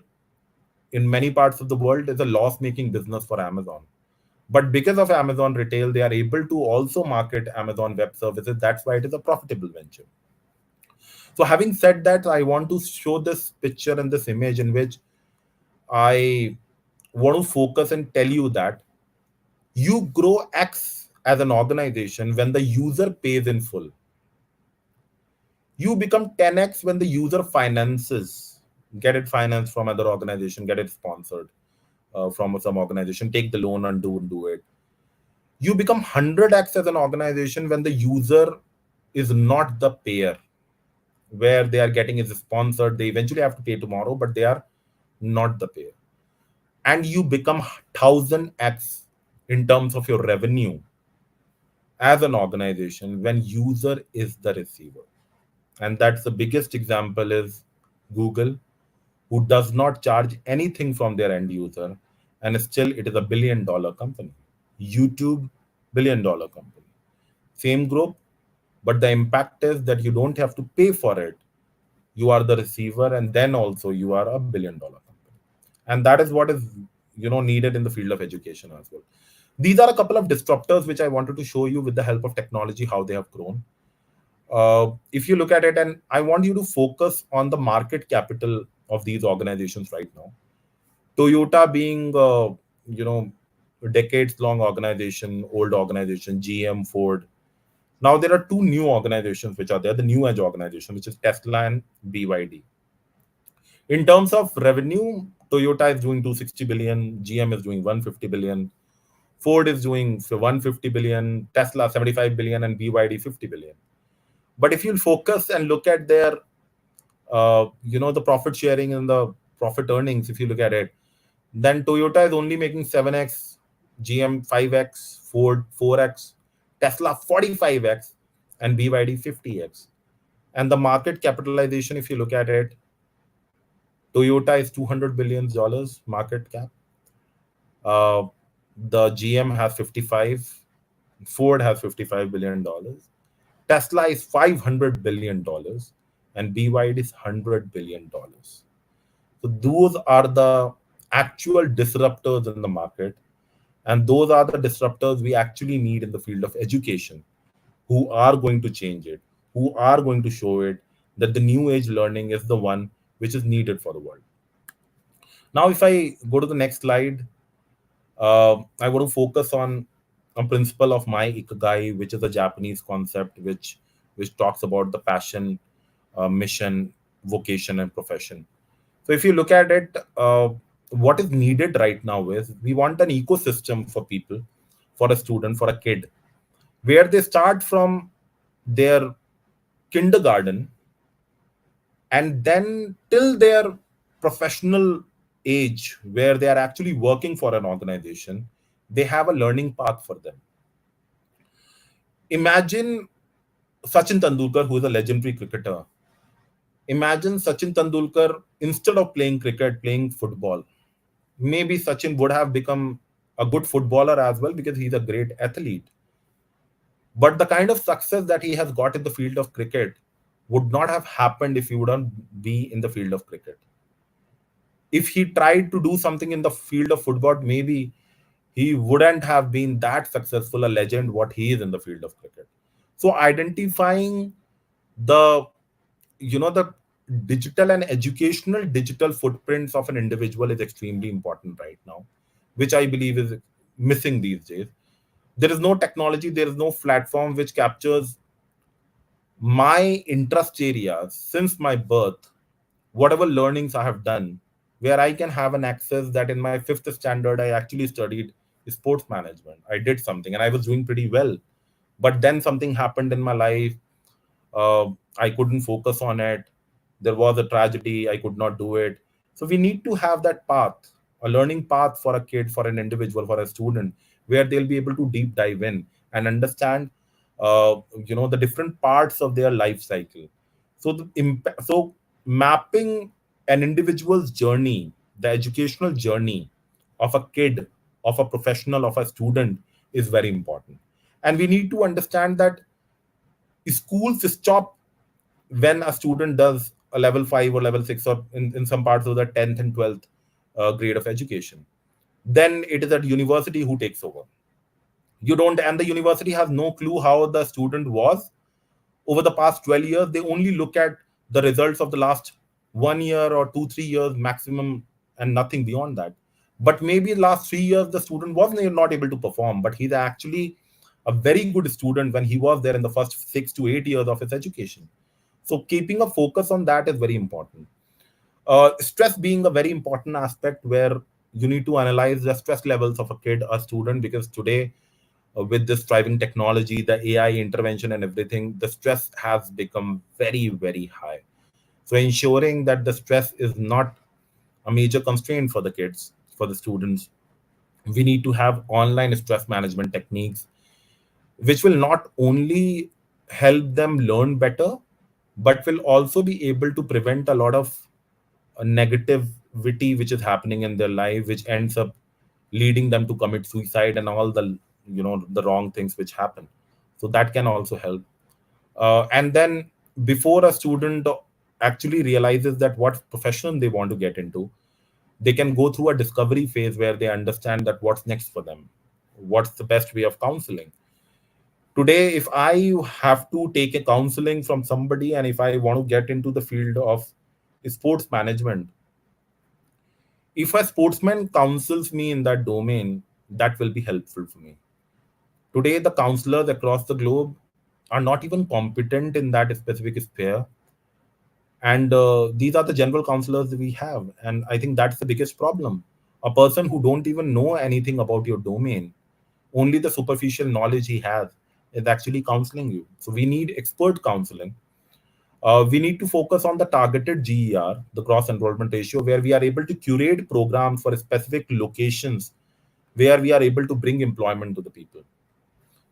in many parts of the world is a loss making business for Amazon. But because of Amazon retail, they are able to also market Amazon Web Services. That's why it is a profitable venture. So, having said that, I want to show this picture and this image in which I want to focus and tell you that you grow X as an organization when the user pays in full. You become 10x when the user finances, get it financed from other organization, get it sponsored from some organization, take the loan and do it. You become 100x as an organization when the user is not the payer, where they are getting is sponsored. They eventually have to pay tomorrow, but they are not the payer. And you become 1000x in terms of your revenue as an organization when user is the receiver. And that's the biggest example is Google, who does not charge anything from their end user, and still it is a $1 billion company. YouTube, $1 billion company. Same group, but the impact is that you don't have to pay for it. You are the receiver, and then also you are a $1 billion company. And that is what is needed in the field of education as well. These are a couple of disruptors which I wanted to show you with the help of technology how they have grown. If you look at it, and I want you to focus on the market capital of these organizations right now. Toyota being you know decades long organization, old organization, GM, Ford. Now there are two new organizations which are there, the new age organization, which is Tesla and BYD. In terms of revenue, Toyota is doing 260 billion, GM is doing 150 billion, Ford is doing 150 billion, Tesla 75 billion, and BYD 50 billion. But if you focus and look at their the profit sharing and the profit earnings, if you look at it, then Toyota is only making 7x, GM 5x, Ford 4x, Tesla 45x, and BYD 50x. And the market capitalization, if you look at it, Toyota is $200 billion market cap. Uh, the GM has 55, Ford has $55 billion, Tesla is $500 billion, and BYD is $100 billion. So those are the actual disruptors in the market, and those are the disruptors we actually need in the field of education, who are going to change it, who are going to show it that the new age learning is the one which is needed for the world. Now, if I go to the next slide, I want to focus on a principle of my ikigai, which is a Japanese concept which talks about the passion, mission, vocation, and profession. So if you look at it, what is needed right now is we want an ecosystem for people, for a student, for a kid, where they start from their kindergarten and then till their professional age, where they are actually working for an organization, They have a learning path for them. Imagine Sachin Tendulkar, who is a legendary cricketer. Imagine Sachin Tendulkar, instead of playing cricket, playing football. Maybe Sachin would have become a good footballer as well because he's a great athlete. But the kind of success that he has got in the field of cricket would not have happened if he wouldn't be in the field of cricket. If he tried to do something in the field of football, maybe he wouldn't have been that successful a legend what he is in the field of cricket. So identifying the the digital and educational digital footprints of an individual is extremely important right now, which I believe is missing these days. There is no technology, there is no platform which captures my interest areas since my birth, whatever learnings I have done, where I can have an access that in my fifth standard, I actually studied sports management. I did something and I was doing pretty well. But then something happened in my life. uh, I couldn't focus on it. There was a tragedy. I could not do it. So we need to have that path, a learning path for a kid, for an individual, for a student, where they'll be able to deep dive in and understand, the different parts of their life cycle. So so mapping an individual's journey, the educational journey of a kid, of a professional, of a student is very important. And we need to understand that schools stop when a student does a level 5 or level 6, or in some parts of the 10th and 12th grade of education. Then it is at university who takes over. You don't, and the university has no clue how the student was over the past 12 years. They only look at the results of the last 1 year or 2 3 years maximum, and nothing beyond that. But maybe last 3 years the student was not able to perform, but he's actually a very good student when he was there in the first 6 to 8 years of his education. So keeping a focus on that is very important. Stress being a very important aspect, where you need to analyze the stress levels of a kid, a student, because today, with this driving technology, the AI intervention and everything, the stress has become very, very high. So ensuring that the stress is not a major constraint for the kids, for the students, we need to have online stress management techniques, which will not only help them learn better, but will also be able to prevent a lot of negativity which is happening in their life, which ends up leading them to commit suicide and all the the wrong things which happen. So that can also help. And then, before a student actually realizes that what profession they want to get into, they can go through a discovery phase where they understand that what's next for them, what's the best way of counseling. Today, if I have to take a counseling from somebody and if I want to get into the field of sports management, if a sportsman counsels me in that domain, that will be helpful for me. Today, the counselors across the globe are not even competent in that specific sphere. And these are the general counselors we have. And I think that's the biggest problem. A person who don't even know anything about your domain, only the superficial knowledge he has, is actually counseling you. So we need expert counseling. We need to focus on the targeted GER, the gross enrollment ratio, where we are able to curate programs for specific locations where we are able to bring employment to the people.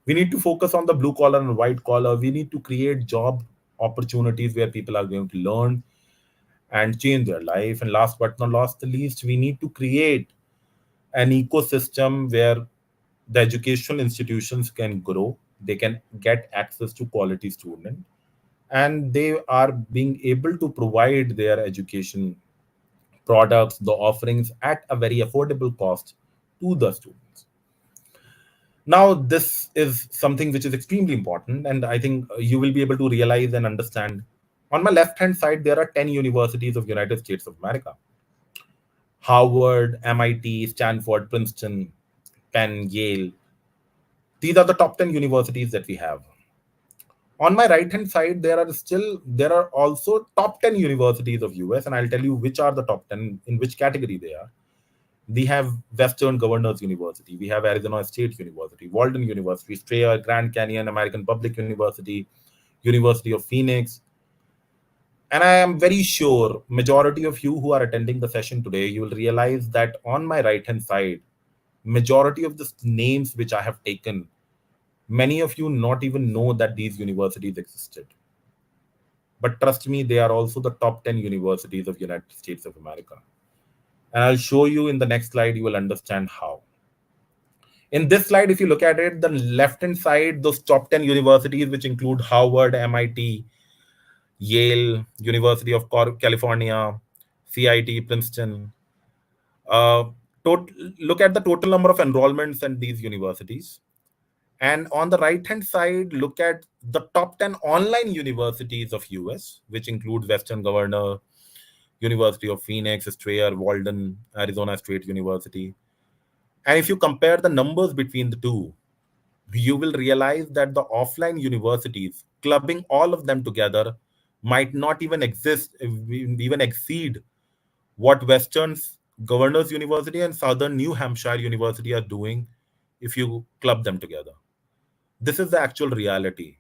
We need to focus on the blue collar and white collar. We need to create job opportunities where people are going to learn and change their life. And last but not last the least, we need to create an ecosystem where the educational institutions can grow, they can get access to quality students, and they are being able to provide their education products, the offerings at a very affordable cost to the students. Now, this is something which is extremely important, and I think you will be able to realize and understand. On my left hand side, there are 10 universities of United States of America: Harvard, MIT, Stanford, Princeton, Penn, Yale. These are the top 10 universities that we have. On my right hand side, there are also top 10 universities of US, and I'll tell you which are the top 10, in which category they are. We have Western Governors University, we have Arizona State University, Walden University, Strayer, Grand Canyon, American Public University, University of Phoenix. And I am very sure majority of you who are attending the session today, you will realize that on my right hand side, Majority of the names which I have taken, many of you not even know that these universities existed. But trust me, they are also the top 10 universities of United States of America. And I'll show you in the next slide, you will understand how. In this slide, if you look at it, the left hand side, those top 10 universities, which include Harvard, MIT, Yale, University of California, CIT, Princeton. Uh, Look at the total number of enrollments in these universities. And on the right hand side, look at the top 10 online universities of US, which include Western Governor, University of Phoenix, Strayer, Walden, Arizona State University. And if you compare the numbers between the two, you will realize that the offline universities, clubbing all of them together, might not even exist, even exceed what Western's Governors University and Southern New Hampshire University are doing if you club them together. This is the actual reality,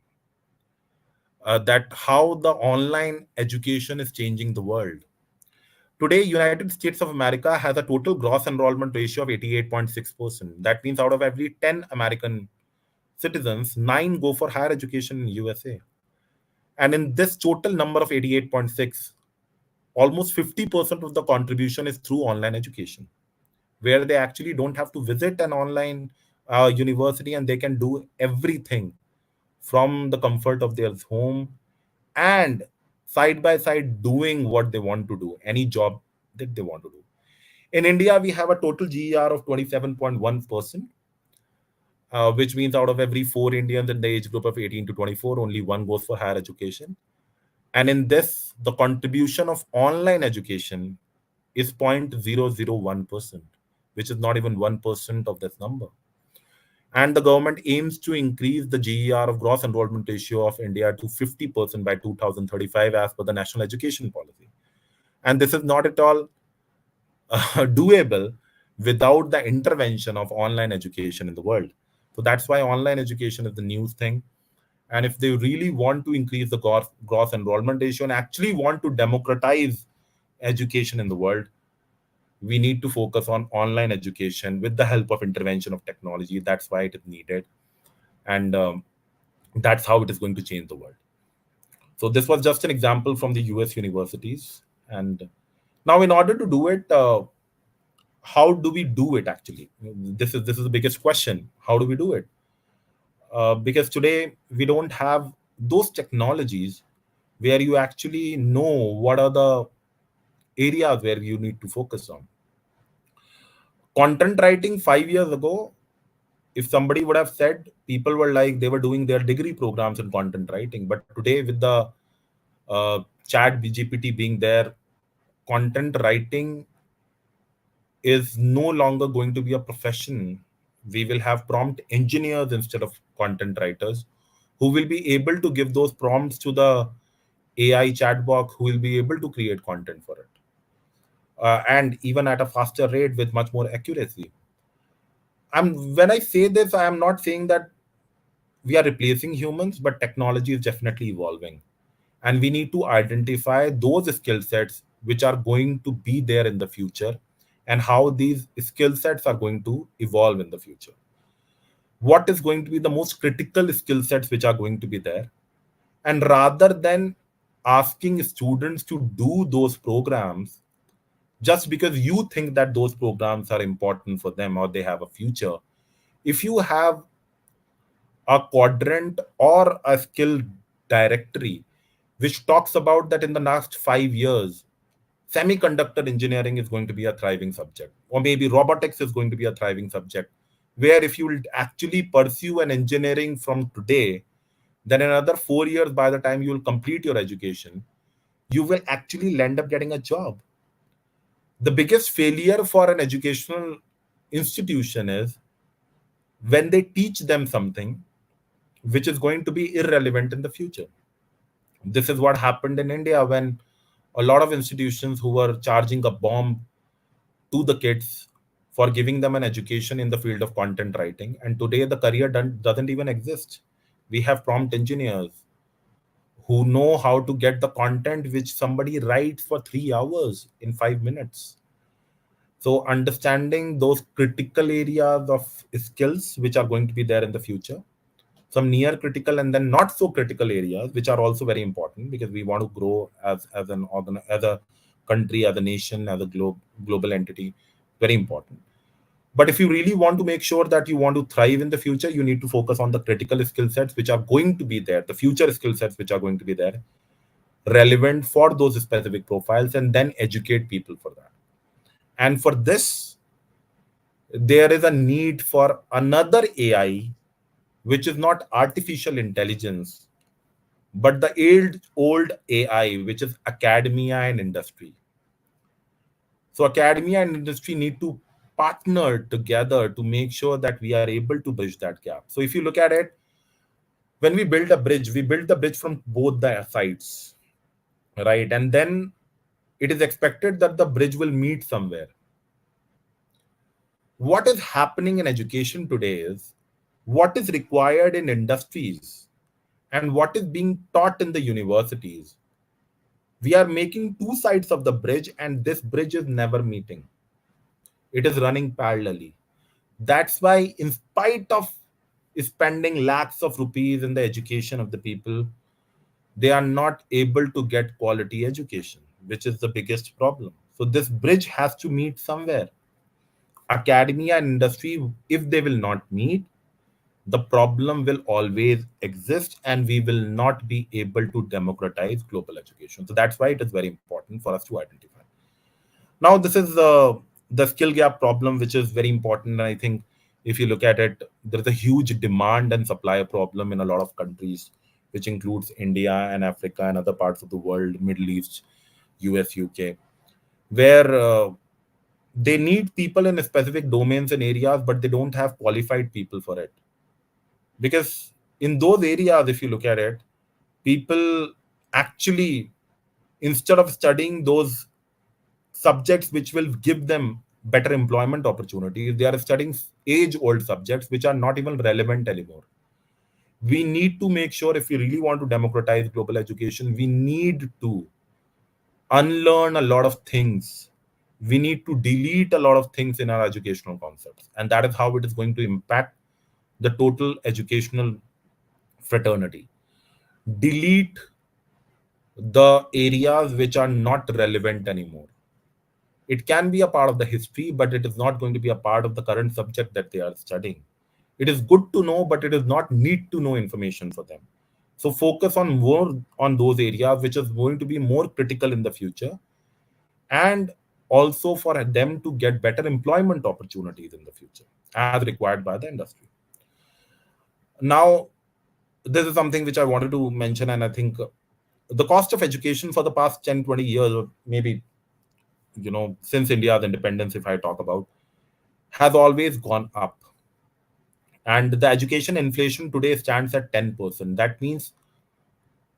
that how the online education is changing the world. Today, United States of America has a total gross enrollment ratio of 88.6%. That means out of every 10 American citizens, 9 go for higher education in USA. And in this total number of 88.6, almost 50% of the contribution is through online education, where they actually don't have to visit an online university, and they can do everything from the comfort of their home, and side by side doing what they want to do, any job that they want to do. In India, we have a total GER of 27.1%, which means out of every 4 Indians in the age group of 18 to 24, only one goes for higher education. And in this, the contribution of online education is 0.001%, which is not even 1% of this number. And the government aims to increase the GER of gross enrollment ratio of India to 50% by 2035 as per the national education policy. And this is not at all doable without the intervention of online education in the world. So that's why online education is the new thing. And if they really want to increase the gross enrollment ratio and actually want to democratize education in the world, we need to focus on online education with the help of intervention of technology. That's why it is needed. And that's how it is going to change the world. So this was just an example from the US universities. And now, in order to do it, how do we do it actually? This is the biggest question. How do we do it? Because today we don't have those technologies where you actually know what are the areas where you need to focus on. Content writing 5 years ago, if somebody would have said, people were like, they were doing their degree programs in content writing. But today, with the chat GPT being there, content writing is no longer going to be a profession. We will have prompt engineers instead of content writers, who will be able to give those prompts to the AI chatbot, who will be able to create content for it, and even at a faster rate with much more accuracy. When I say this, I am not saying that we are replacing humans, but technology is definitely evolving, and we need to identify those skill sets which are going to be there in the future, and how these skill sets are going to evolve in the future. What is going to be the most critical skill sets which are going to be there? And rather than asking students to do those programs just because you think that those programs are important for them or they have a future, if you have a quadrant or a skill directory which talks about that in the next 5 years, semiconductor engineering is going to be a thriving subject, or maybe robotics is going to be a thriving subject, where if you will actually pursue an engineering from today, then another 4 years, by the time you will complete your education, you will actually end up getting a job. The biggest failure for an educational institution is when they teach them something which is going to be irrelevant in the future. This is what happened in India when a lot of institutions who were charging a bomb to the kids for giving them an education in the field of content writing. And today, the career doesn't even exist. We have prompt engineers who know how to get the content which somebody writes for 3 hours in 5 minutes. So understanding those critical areas of skills which are going to be there in the future, some near critical and then not so critical areas which are also very important, because we want to grow as an as a country, as a nation, as a global entity. Very important. But if you really want to make sure that you want to thrive in the future, you need to focus on the critical skill sets which are going to be there, the future skill sets which are going to be there, relevant for those specific profiles, and then educate people for that. And for this, there is a need for another AI, which is not artificial intelligence, but the old AI, which is academia and industry. So academia and industry need to partner together to make sure that we are able to bridge that gap. So if you look at it, when we build a bridge, we build the bridge from both the sides, right? And then it is expected that the bridge will meet somewhere. What is happening in education today is what is required in industries and what is being taught in the universities. We are making two sides of the bridge, and this bridge is never meeting. It is running parallelly. That's why, in spite of spending lakhs of rupees in the education of the people, they are not able to get quality education, which is the biggest problem. So, this bridge has to meet somewhere. Academia and industry, if they will not meet, the problem will always exist and we will not be able to democratize global education. So, that's why it is very important for us to identify. Now, this is the skill gap problem, which is very important. And I think if you look at it, there's a huge demand and supply problem in a lot of countries, which includes India and Africa and other parts of the world, Middle East, US, UK, where they need people in specific domains and areas, but they don't have qualified people for it. Because in those areas, if you look at it, people actually, instead of studying those subjects which will give them better employment opportunities, they are studying age old subjects which are not even relevant anymore. We need to make sure, if we really want to democratize global education, we need to unlearn a lot of things. We need to delete a lot of things in our educational concepts. And that is how it is going to impact the total educational fraternity. Delete the areas which are not relevant anymore. It can be a part of the history, but it is not going to be a part of the current subject that they are studying. It is good to know, but it is not need to know information for them. So focus on more on those areas which is going to be more critical in the future, and also for them to get better employment opportunities in the future as required by the industry. Now, this is something which I wanted to mention, and I think the cost of education for the past 10, 20 years, or maybe since India's independence, if I talk about, has always gone up. And the education inflation today stands at 10%. That means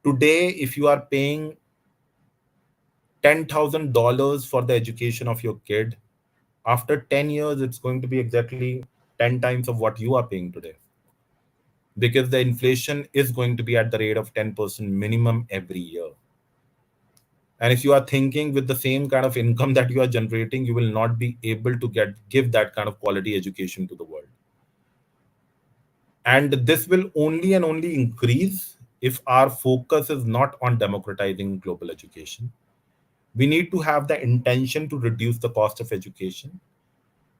today, if you are paying $10,000 for the education of your kid, after 10 years, it's going to be exactly 10 times of what you are paying today. Because the inflation is going to be at the rate of 10% minimum every year. And if you are thinking with the same kind of income that you are generating, you will not be able to give that kind of quality education to the world. And this will only and only increase if our focus is not on democratizing global education. We need to have the intention to reduce the cost of education.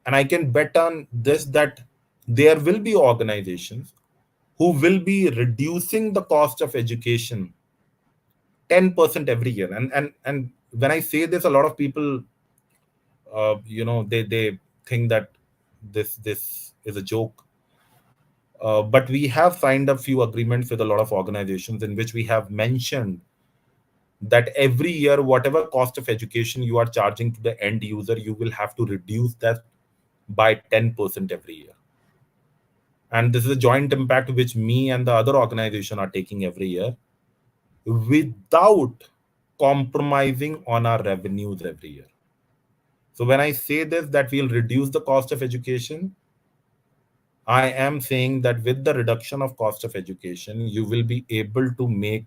And I can bet on this that there will be organizations who will be reducing the cost of education 10% every year. And when I say this, a lot of people, they think that this is a joke. But we have signed a few agreements with a lot of organizations in which we have mentioned that every year, whatever cost of education you are charging to the end user, you will have to reduce that by 10% every year. And this is a joint impact which me and the other organization are taking every year without compromising on our revenues every year. So when I say this, that we'll reduce the cost of education, I am saying that with the reduction of cost of education, you will be able to make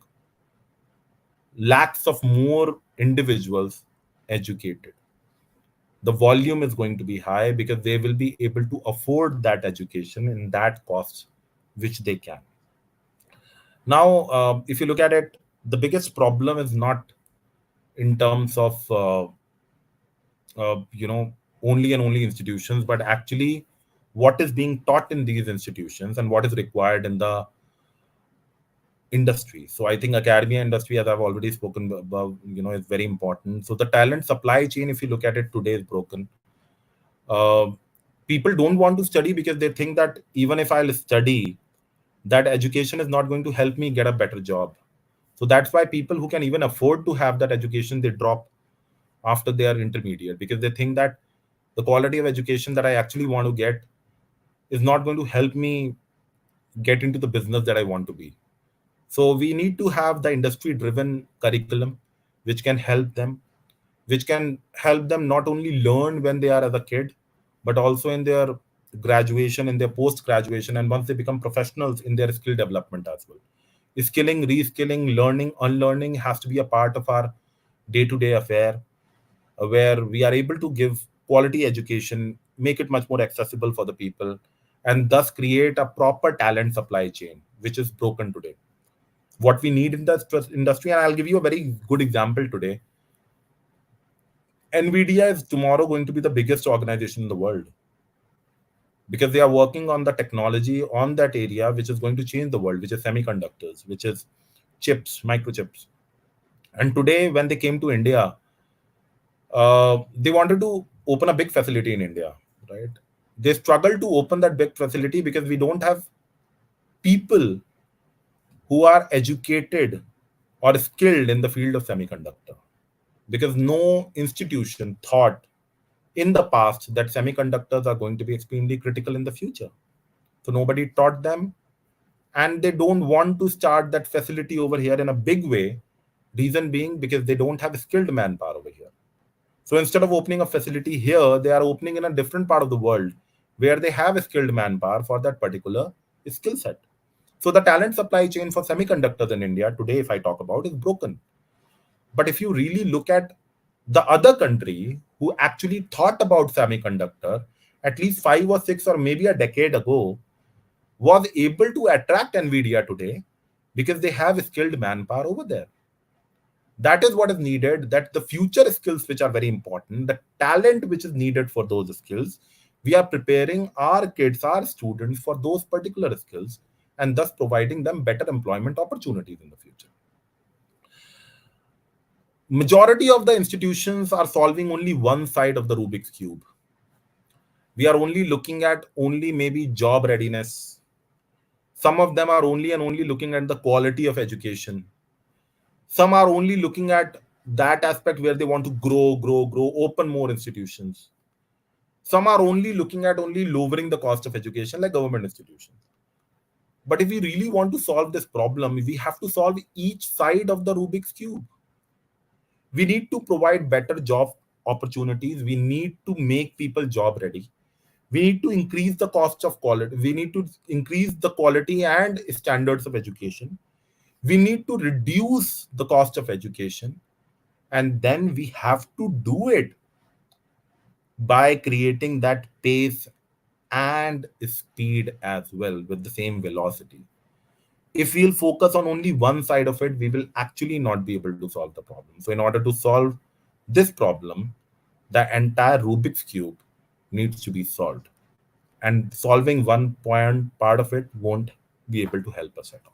lakhs of more individuals educated. the volume is going to be high because they will be able to afford that education in that cost which they can. Now, if you look at it, the biggest problem is not in terms of only and only institutions, but actually what is being taught in these institutions and what is required in the industry. So I think academia industry, as I've already spoken about, is very important. So the talent supply chain, if you look at it today, is broken. uh, People don't want to study because they think that even if I'll study, that education is not going to help me get a better job. So that's why people who can even afford to have that education, they drop after they are intermediate, because they think that the quality of education that I actually want to get is not going to help me get into the business that I want to be. So we need to have the industry driven curriculum which can help them, which can help them not only learn when they are as a kid, but also in their graduation, in their post graduation, and once they become professionals in their skill development as well. Skilling, reskilling, learning, unlearning has to be a part of our day to day affair, where we are able to give quality education, make it much more accessible for the people, and thus create a proper talent supply chain, which is broken today. What we need in the industry, and I'll give you a very good example today. Nvidia is tomorrow going to be the biggest organization in the world because they are working on the technology on that area which is going to change the world, which is semiconductors, which is chips, microchips. And today, when they came to India, they wanted to open a big facility in India, right? They struggled to open that big facility because we don't have people who are educated or skilled in the field of semiconductor, because no institution thought in the past that semiconductors are going to be extremely critical in the future. So nobody taught them, and they don't want to start that facility over here in a big way. Reason being because they don't have skilled manpower over here. So instead of opening a facility here, they are opening in a different part of the world where they have a skilled manpower for that particular skill set. So the talent supply chain for semiconductors in India today, if I talk about, is broken. But if you really look at the other country who actually thought about semiconductor at least 5 or 6 or maybe a decade ago, was able to attract Nvidia today because they have skilled manpower over there. That is what is needed, that the future skills which are very important, the talent which is needed for those skills, we are preparing our kids, our students for those particular skills, and thus providing them better employment opportunities in the future. Majority of the institutions are solving only one side of the Rubik's cube. We are only looking at only maybe job readiness. Some of them are only and only looking at the quality of education. Some are only looking at that aspect where they want to grow, open more institutions. Some are only looking at only lowering the cost of education, like government institutions. But if we really want to solve this problem, we have to solve each side of the Rubik's cube. We need to provide better job opportunities. We need to make people job ready. We need to increase the cost of quality. We need to increase the quality and standards of education. We need to reduce the cost of education, and then we have to do it by creating that pace and speed as well with the same velocity. If we'll focus on only one side of it, we will actually not be able to solve the problem. So in order to solve this problem, the entire Rubik's cube needs to be solved, and solving one point part of it won't be able to help us at all.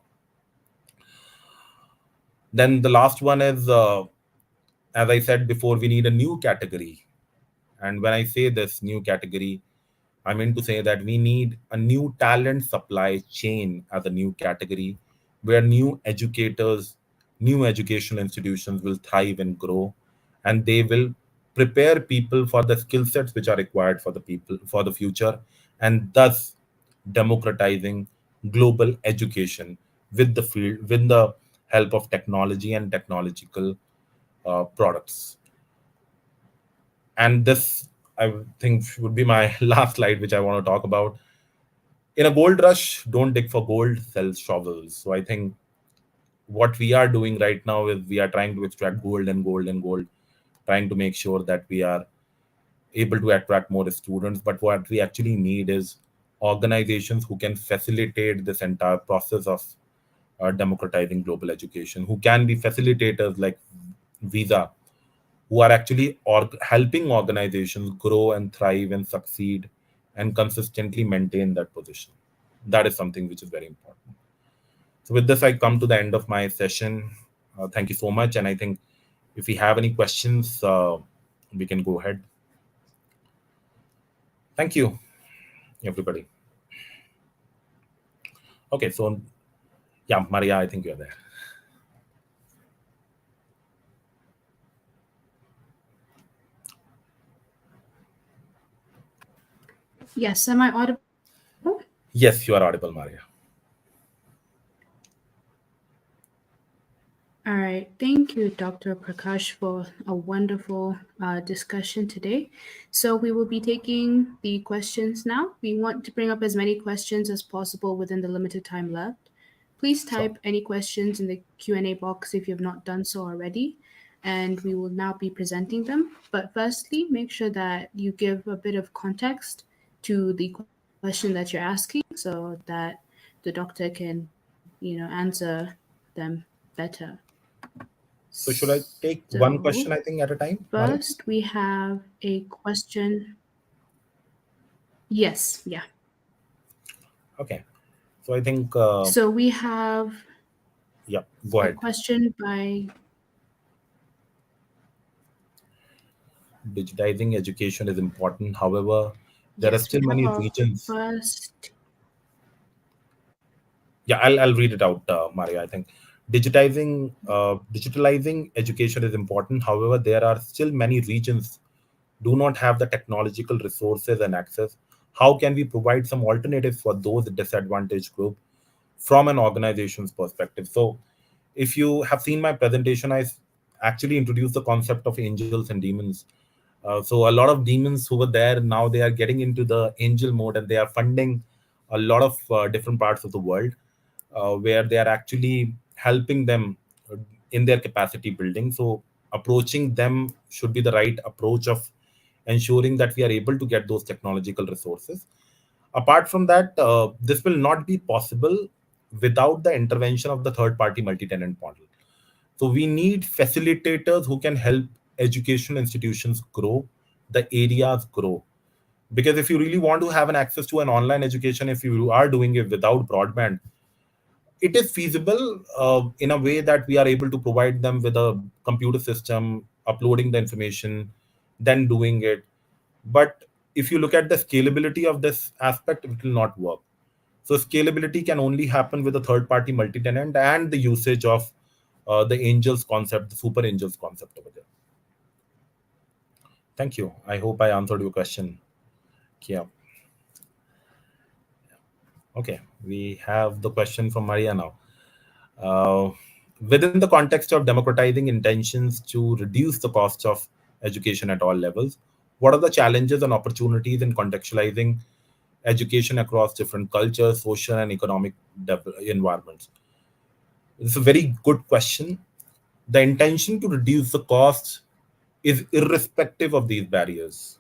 Then the last one is, as I said before, we need a new category. And when I say this new category, I mean to say that we need a new talent supply chain as a new category, where new educators, new educational institutions will thrive and grow, and they will prepare people for the skill sets which are required for the people for the future, and thus democratizing global education with the help of technology and technological products. And this, I think, would be my last slide, which I want to talk about. In a gold rush, don't dig for gold, sell shovels. So I think what we are doing right now is we are trying to extract gold and gold and gold, trying to make sure that we are able to attract more students. But what we actually need is organizations who can facilitate this entire process of democratizing global education, who can be facilitators like Visa, who are actually helping organizations grow and thrive and succeed and consistently maintain that position. That is something which is very important. So, with this, I come to the end of my session. Thank you so much. And I think if we have any questions, we can go ahead. Thank you, everybody. Okay, so yeah, Maria, I think you're there. Yes, am I audible? Yes, you are audible, Maria. All right. Thank you, Dr. Prakash, for a wonderful discussion today. So, we will be taking the questions now. We want to bring up as many questions as possible within the limited time left. Please Sure. type any questions in the Q&A box if you have not done so already, and we will now be presenting them. But firstly, make sure that you give a bit of context to the question that you're asking so that the doctor can, answer them better. So, should I take one So, question, I think, at a time, Maria? first we have a question. Yes, yeah. Okay. So, I think, So, we have yeah, go a ahead. question by, Digitizing education is important. However, there are yes, we still have many our regions. first. Yeah, I'll read it out, Maria. I think digitalizing education is important. However, there are still many regions do not have the technological resources and access. How can we provide some alternatives for those disadvantaged group from an organization's perspective? So, if you have seen my presentation, actually introduced the concept of angels and demons. So a lot of demons who were there, now they are getting into the angel mode, and they are funding a lot of different parts of the world, where they are actually helping them in their capacity building. So approaching them should be the right approach of ensuring that we are able to get those technological resources. Apart from that, this will not be possible without the intervention of the third party multi-tenant model. So we need facilitators who can help educational institutions grow, the areas grow. Because if you really want to have an access to an online education, if you are doing it without broadband, it is feasible in a way that we are able to provide them with a computer system, uploading the information, then doing it. But if you look at the scalability of this aspect, it will not work. So scalability can only happen with a third party multi-tenant and the usage of the angels concept, the super angels concept over there. Thank you. I hope I answered your question. Yeah. Okay. We have the question from Maria now. Uh, Within the context of democratizing intentions to reduce the cost of education at all levels, what are the challenges and opportunities in contextualizing education across different cultures, social, and economic environments? It's a very good question. The intention to reduce the cost is irrespective of these barriers.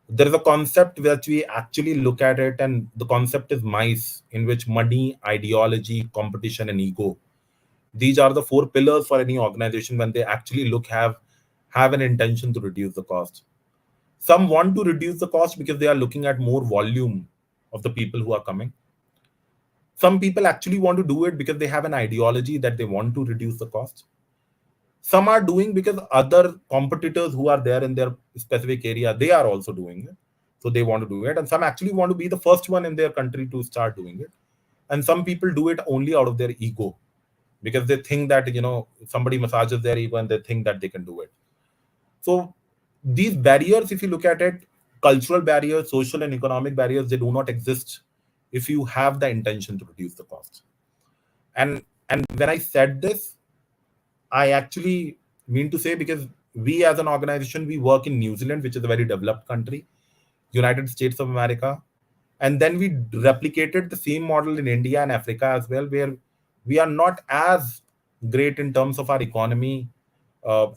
There is a concept that we actually look at it, and the concept is mice, in which money, ideology, competition, and ego. These are the four pillars for any organization when they actually have an intention to reduce the cost. Some want to reduce the cost because they are looking at more volume of the people who are coming. Some people actually want to do it because they have an ideology that they want to reduce the cost. Some are doing because other competitors who are there in their specific area, they are also doing it, so they want to do it. And some actually want to be the first one in their country to start doing it. And some people do it only out of their ego, because they think that somebody massages their ego and they think that they can do it. So these barriers, if you look at it, cultural barriers, social and economic barriers, they do not exist if you have the intention to reduce the cost. And when I said this, I actually mean to say, because we as an organization, we work in New Zealand, which is a very developed country, United States of America, and then we replicated the same model in India and Africa as well, where we are not as great in terms of our economy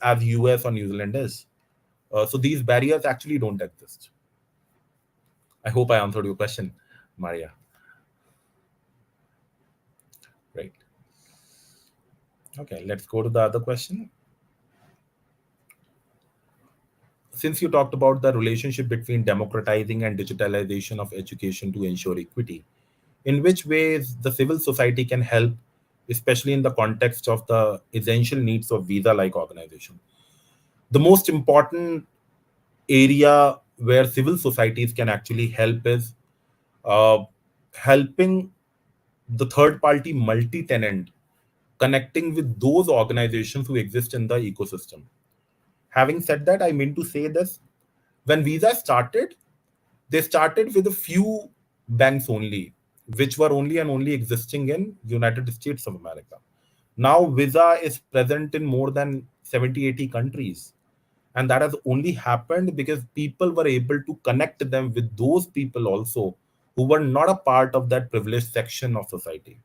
as US or New Zealand is. So these barriers actually don't exist. I hope I answered your question, Maria. Right. Okay, let's go to the other question. Since you talked about the relationship between democratizing and digitalization of education to ensure equity, in which ways the civil society can help, especially in the context of the essential needs of visa like organization? The most important area where civil societies can actually help is uh, helping the third party multi tenant connecting with those organizations who exist in the ecosystem. Having said that, I mean to say this: when Visa started, they started with a few banks only, which were only and only existing in United States of America. Now Visa is present in more than 70, 80 countries. And that has only happened because people were able to connect them with those people also who were not a part of that privileged section of society.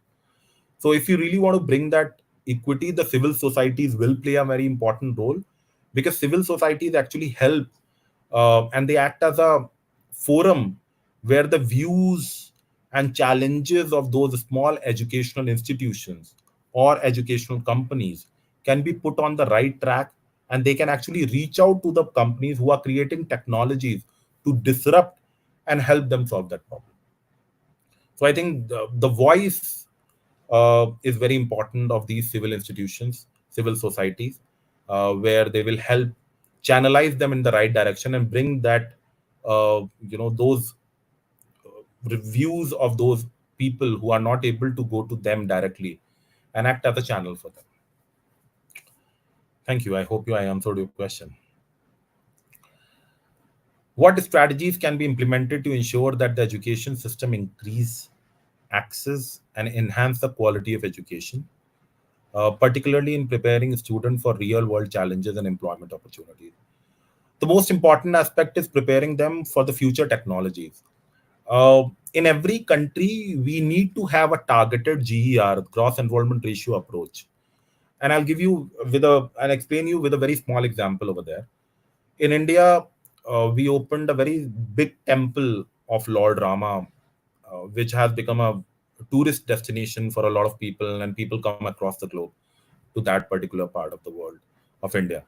So if you really want to bring that equity, the civil societies will play a very important role, because civil societies actually help, and they act as a forum where the views and challenges of those small educational institutions or educational companies can be put on the right track, and they can actually reach out to the companies who are creating technologies to disrupt and help them solve that problem. So I think the voice is very important of these civil institutions, civil societies, where they will help channelize them in the right direction and bring that, those reviews of those people who are not able to go to them directly, and act as a channel for them. Thank you. I hope I answered your question. What strategies can be implemented to ensure that the education system increase access and enhance the quality of education, particularly in preparing students for real world challenges and employment opportunities? The most important aspect is preparing them for the future technologies. In every country, we need to have a targeted GER, gross enrollment ratio approach. And I'll explain you with a very small example over there. In India, we opened a very big temple of Lord Rama, which has become a tourist destination for a lot of people, and people come across the globe to that particular part of the world of India.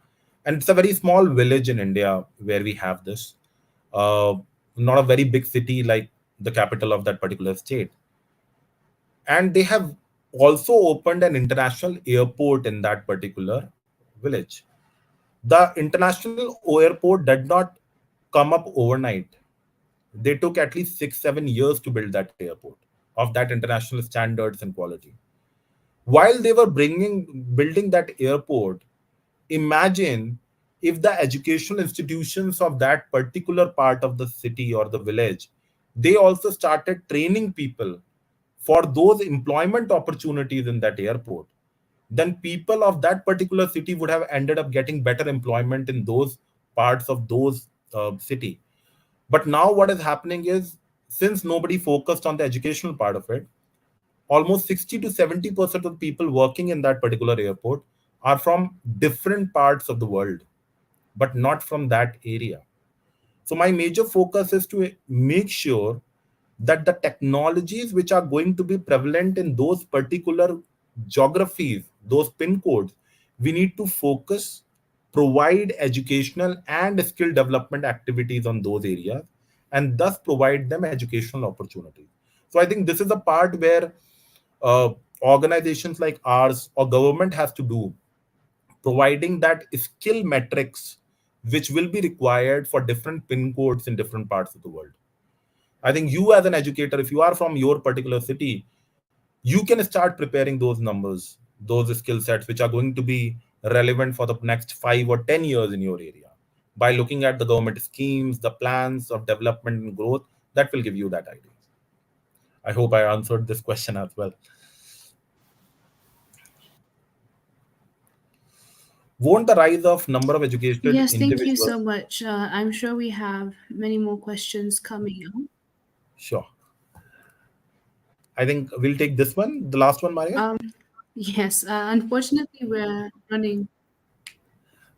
And it's a very small village in India where we have this, uh, not a very big city like the capital of that particular state. And they have also opened an international airport in that particular village. The international airport did not come up overnight. They took at least 6 7 years to build that airport of that international standards and quality. While they were bringing building that airport, imagine if the educational institutions of that particular part of the city or the village, they also started training people for those employment opportunities in that airport, then people of that particular city would have ended up getting better employment in those parts of those city. But now what is happening is, since nobody focused on the educational part of it, almost 60 to 70% of people working in that particular airport are from different parts of the world, but not from that area. So my major focus is to make sure that the technologies which are going to be prevalent in those particular geographies, those pin codes, we need to focus, provide educational and skill development activities on those areas, and thus provide them educational opportunities. So I think this is a part where uh, organizations like ours or government has to do, providing that skill metrics which will be required for different pin codes in different parts of the world. I think you, as an educator, if you are from your particular city, you can start preparing those numbers, those skill sets, which are going to be relevant for the next 5 or 10 years in your area, by looking at the government schemes, the plans of development and growth. That will give you that idea. I hope I answered this question as well. Won't the rise of number of educated Yes, thank you so individuals? much. I'm sure we have many more questions coming up. Sure. I think we'll take this one, the last one, Maria. Um, yes, unfortunately, we're running.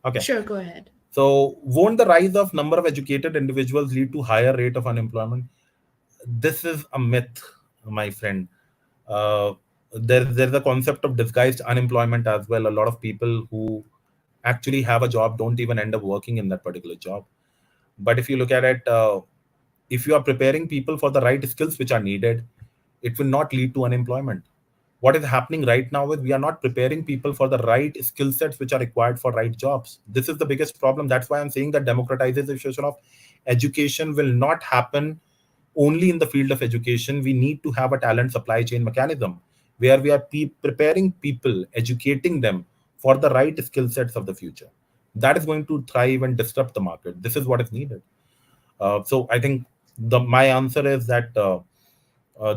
Okay. Sure, go ahead. So, won't the rise of number of educated individuals lead to higher rate of unemployment? This is a myth, my friend. Uh, there's a concept of disguised unemployment as well. A lot of people who actually have a job don't even end up working in that particular job. But if you look at it, if you are preparing people for the right skills which are needed, it will not lead to unemployment. What is happening right now is we are not preparing people for the right skill sets which are required for right jobs. This is the biggest problem. That's why I'm saying that democratization of education will not happen only in the field of education. We need to have a talent supply chain mechanism where we are preparing people, educating them for the right skill sets of the future. That is going to thrive and disrupt the market. This is what is needed. So I think my answer is that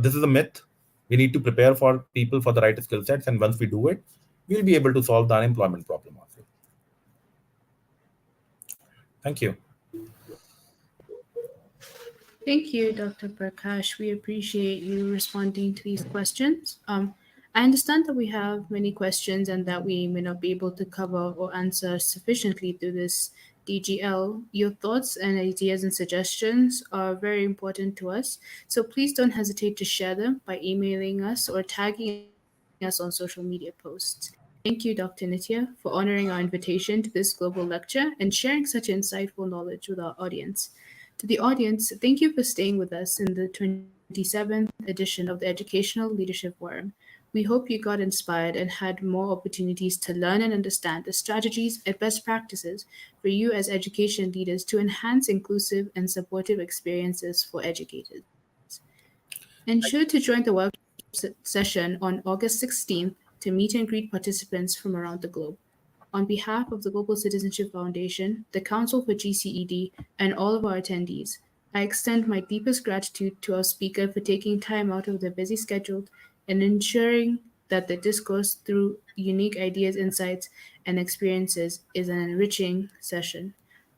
this is a myth. We need to prepare for people for the right skill sets, and once we do it, we'll be able to solve the unemployment problem also. Thank you. Thank you, Dr. Prakash. We appreciate you responding to these questions. I understand that we have many questions and that we may not be able to cover or answer sufficiently through this DGL. Your thoughts and ideas and suggestions are very important to us, so please don't hesitate to share them by emailing us or tagging us on social media posts. Thank you, Dr. Nitya, for honoring our invitation to this global lecture and sharing such insightful knowledge with our audience. To the audience, thank you for staying with us in the 27th edition of the Educational Leadership Forum. We hope you got inspired and had more opportunities to learn and understand the strategies and best practices for you as education leaders to enhance inclusive and supportive experiences for educators. Ensure to join the workshop session on August 16th to meet and greet participants from around the globe. On behalf of the Global Citizenship Foundation, the Council for GCED, and all of our attendees, I extend my deepest gratitude to our speaker for taking time out of their busy schedule and ensuring that the discourse through unique ideas, insights, and experiences is an enriching session.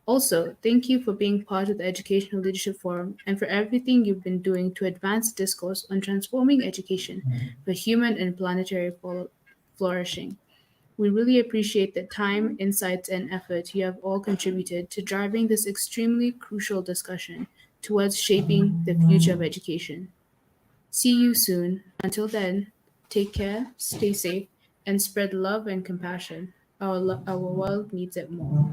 Also, thank you for being part of the Educational Leadership Forum and for everything you've been doing to advance discourse on transforming education for human and planetary flourishing. We really appreciate the time, insights, and effort you have all contributed to driving this extremely crucial discussion towards shaping the future of education. See you soon. Until then, take care, stay safe, and spread love and compassion. Our world needs it more.